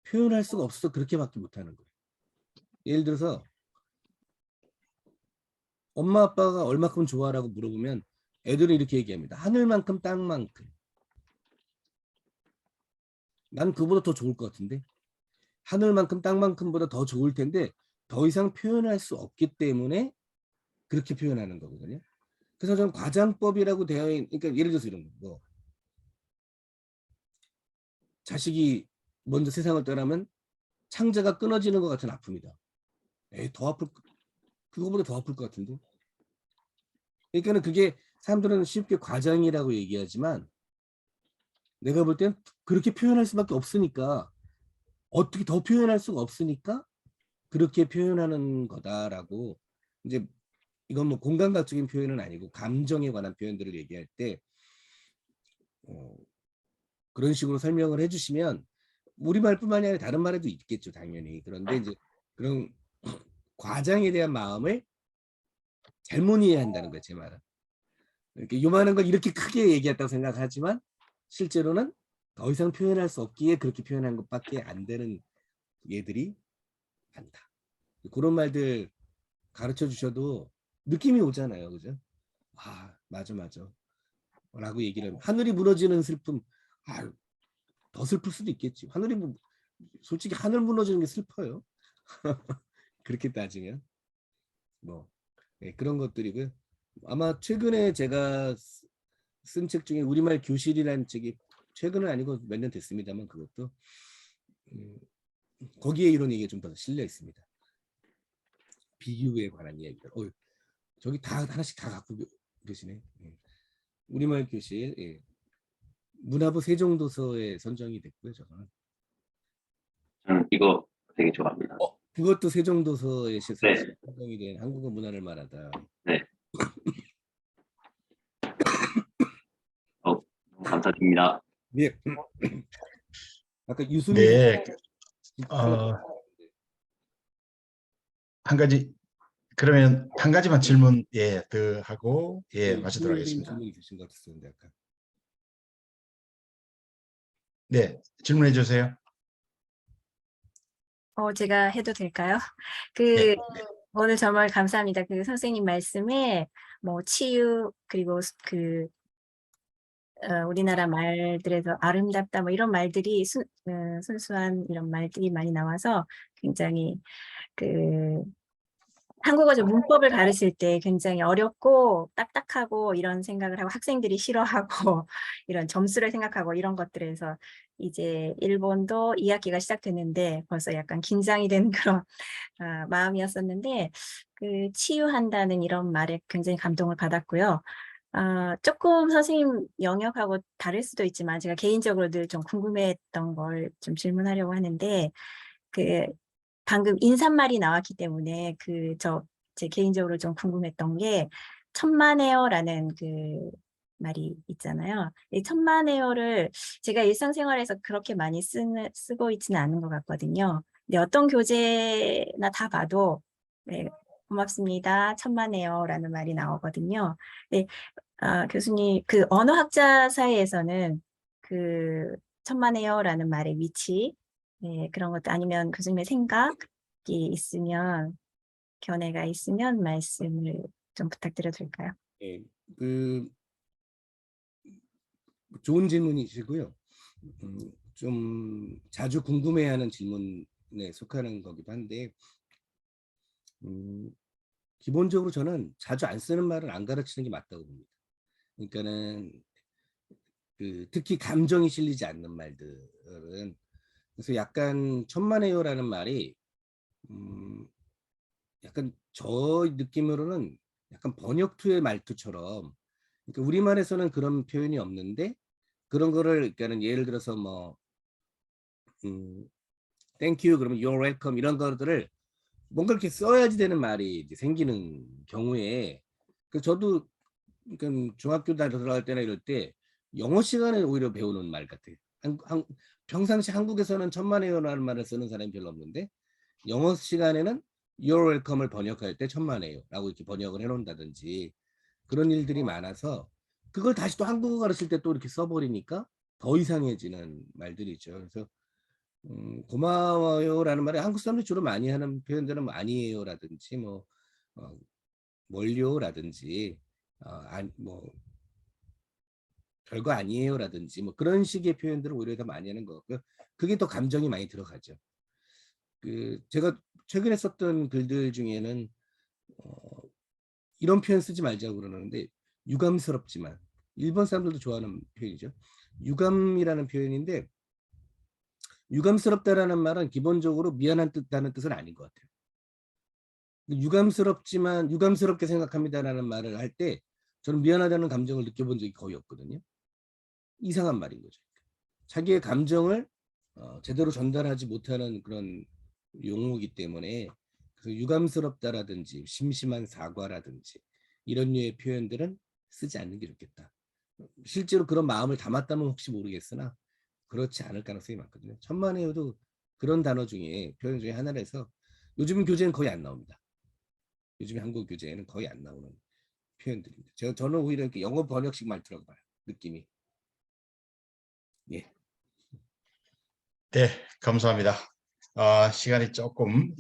표현할 수가 없어서 그렇게밖에 못하는 거예요. 예를 들어서 엄마 아빠가 얼마큼 좋아라고 물어보면 애들은 이렇게 얘기합니다. 하늘만큼 땅만큼. 난 그보다 더 좋을 것 같은데 하늘만큼 땅만큼보다 더 좋을 텐데 더 이상 표현할 수 없기 때문에 그렇게 표현하는 거거든요. 그래서 저는 과장법이라고 되어 있는, 그러니까 예를 들어서 이런 거, 뭐 자식이 먼저 세상을 떠나면 창자가 끊어지는 것 같은 아픔이다. 더 아플, 그거보다 더 아플 것 같은데. 그러니까는 그게 사람들은 쉽게 과장이라고 얘기하지만 내가 볼 땐 그렇게 표현할 수밖에 없으니까 어떻게 더 표현할 수가 없으니까 그렇게 표현하는 거다라고 이제 이건 뭐 공감각적인 표현은 아니고 감정에 관한 표현들을 얘기할 때 그런 식으로 설명을 해주시면 우리말뿐만이 아니라 다른 말에도 있겠죠 당연히. 그런데 이제 그런 과장에 대한 마음을 잘못 이해한다는 거예요 제 말은. 이렇게 요만한 걸 이렇게 크게 얘기했다고 생각하지만 실제로는 더 이상 표현할 수 없기에 그렇게 표현한 것밖에 안 되는 얘들이 많다. 그런 말들 가르쳐 주셔도 느낌이 오잖아요. 그죠? 아, 맞아. 라고 얘기를 하면 하늘이 무너지는 슬픔. 더 슬플 수도 있겠지. 솔직히 하늘 무너지는 게 슬퍼요. 그렇게 따지면 뭐 그런 것들이고요. 아마 최근에 제가 쓴 책 중에 우리말 교실이라는 책이 최근은 아니고 몇 년 됐습니다만 그것도 거기에 이런 얘기가 좀 더 실려 있습니다. 비유에 관한 이야기들. 저기 다 하나씩 다 갖고 계시네. 우리말 교실 문화부 세종도서에 선정이 됐고요. 저는 저는 이거 되게 좋아합니다. 그것도 세종도서에 네. 선정이 된 한국어 문화를 말하다. 네. 너무 감사드립니다. 네. 아까 유수민 네. 한 가지 그러면 한 가지만 질문 더 하고 마치도록 하겠습니다. 질문이 있으신 것 같았는데 아까. 네, 질문해 주세요. 제가 해도 될까요? 네. 오늘 정말 감사합니다. 선생님 말씀에 뭐 치유 그리고 우리나라 말들에서 아름답다 뭐 이런 말들이 순수한 이런 말들이 많이 나와서 굉장히 한국어적 문법을 가르칠 때 굉장히 어렵고 딱딱하고 이런 생각을 하고 학생들이 싫어하고 이런 점수를 생각하고 이런 것들에서 이제 일본도 2학기가 시작됐는데 벌써 약간 긴장이 되는 그런 마음이었었는데 치유한다는 이런 말에 굉장히 감동을 받았고요. 조금 선생님 영역하고 다를 수도 있지만 제가 개인적으로 늘 좀 궁금했던 걸 좀 질문하려고 하는데 그 방금 인사말이 나왔기 때문에 제 개인적으로 좀 궁금했던 게 천만에요라는 그 말이 있잖아요. 이 천만에요를 제가 일상생활에서 그렇게 많이 쓰고 있지는 않은 것 같거든요. 근데 어떤 교재나 다 봐도 네, 고맙습니다. 천만에요라는 말이 나오거든요. 네, 교수님, 그 언어학자 사이에서는 그 천만에요라는 말의 위치, 네, 그런 것도 아니면 교수님의 생각이 있으면, 견해가 있으면 말씀을 좀 부탁드려도 될까요? 예, 그 좋은 질문이시고요. 좀 자주 궁금해하는 질문에 속하는 거기도 한데, 기본적으로 저는 자주 안 쓰는 말을 안 가르치는 게 맞다고 봅니다. 그러니까는 특히 감정이 실리지 않는 말들은, 그래서 약간 천만에요라는 말이 약간 저 느낌으로는 약간 번역투의 말투처럼, 그러니까 우리말에서는 그런 표현이 없는데 그런 거를, 그러니까는 예를 들어서 뭐 thank you 그러면 you're welcome 이런 것들을 뭔가 이렇게 써야지 되는 말이 이제 생기는 경우에, 그 저도 그러니까 중학교 들어갈 때나 이럴 때 영어 시간에 오히려 배우는 말 같아요. 평상시 한국에서는 천만에요라는 말을 쓰는 사람이 별로 없는데 영어 시간에는 you're welcome을 번역할 때 천만에요라고 이렇게 번역을 해놓는다든지 그런 일들이 많아서, 그걸 다시 또 한국어 가르칠 때 또 이렇게 써버리니까 더 이상해지는 말들이죠. 그래서 고마워요라는 말에 한국 사람들이 주로 많이 하는 표현들은 뭐 아니에요라든지 뭐 뭘요라든지 뭐 별거 아니에요라든지 뭐 그런 식의 표현들을 오히려 더 많이 하는 것 같고요. 그게 더 감정이 많이 들어가죠. 제가 최근에 썼던 글들 중에는 이런 표현 쓰지 말자고 그러는데, 유감스럽지만, 일본 사람들도 좋아하는 표현이죠. 유감이라는 표현인데, 유감스럽다라는 말은 기본적으로 미안한 뜻다는 뜻은 아닌 것 같아요. 유감스럽지만 유감스럽게 생각합니다라는 말을 할 때 저는 미안하다는 감정을 느껴본 적이 거의 없거든요. 이상한 말인 거죠. 자기의 감정을 제대로 전달하지 못하는 그런 용어이기 때문에, 그래서 유감스럽다라든지 심심한 사과라든지 이런 류의 표현들은 쓰지 않는 게 좋겠다. 실제로 그런 마음을 담았다면 혹시 모르겠으나 그렇지 않을 가능성이 많거든요. 천만에요도 그런 단어 중에, 표현 중에 하나라서 요즘 교재는 거의 안 나옵니다. 요즘 한국 교재에는 거의 안 나오는 표현들입니다. 저는 오히려 이렇게 영어 번역식 말투라고 봐요. 느낌이. 예. 네, 감사합니다. 시간이 조금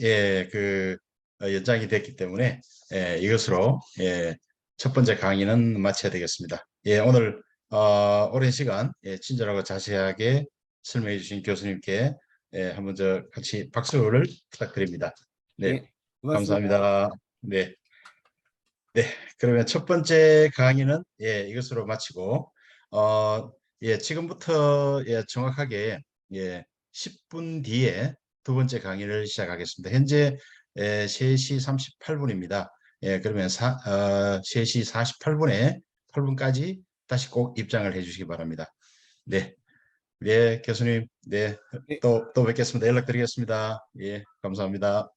연장이 됐기 때문에 이것으로 첫 번째 강의는 마쳐야 되겠습니다. 오늘 오랜 시간 친절하고 자세하게 설명해 주신 교수님께 한번 같이 박수를 부탁드립니다. 네, 예, 고맙습니다. 감사합니다. 네, 그러면 첫 번째 강의는 이것으로 마치고 지금부터 정확하게 10분 뒤에 두 번째 강의를 시작하겠습니다. 현재 3시 38분입니다. 그러면 3시 48분에 8분까지 다시 꼭 입장을 해주시기 바랍니다. 네, 교수님, 또 뵙겠습니다. 연락드리겠습니다. 감사합니다.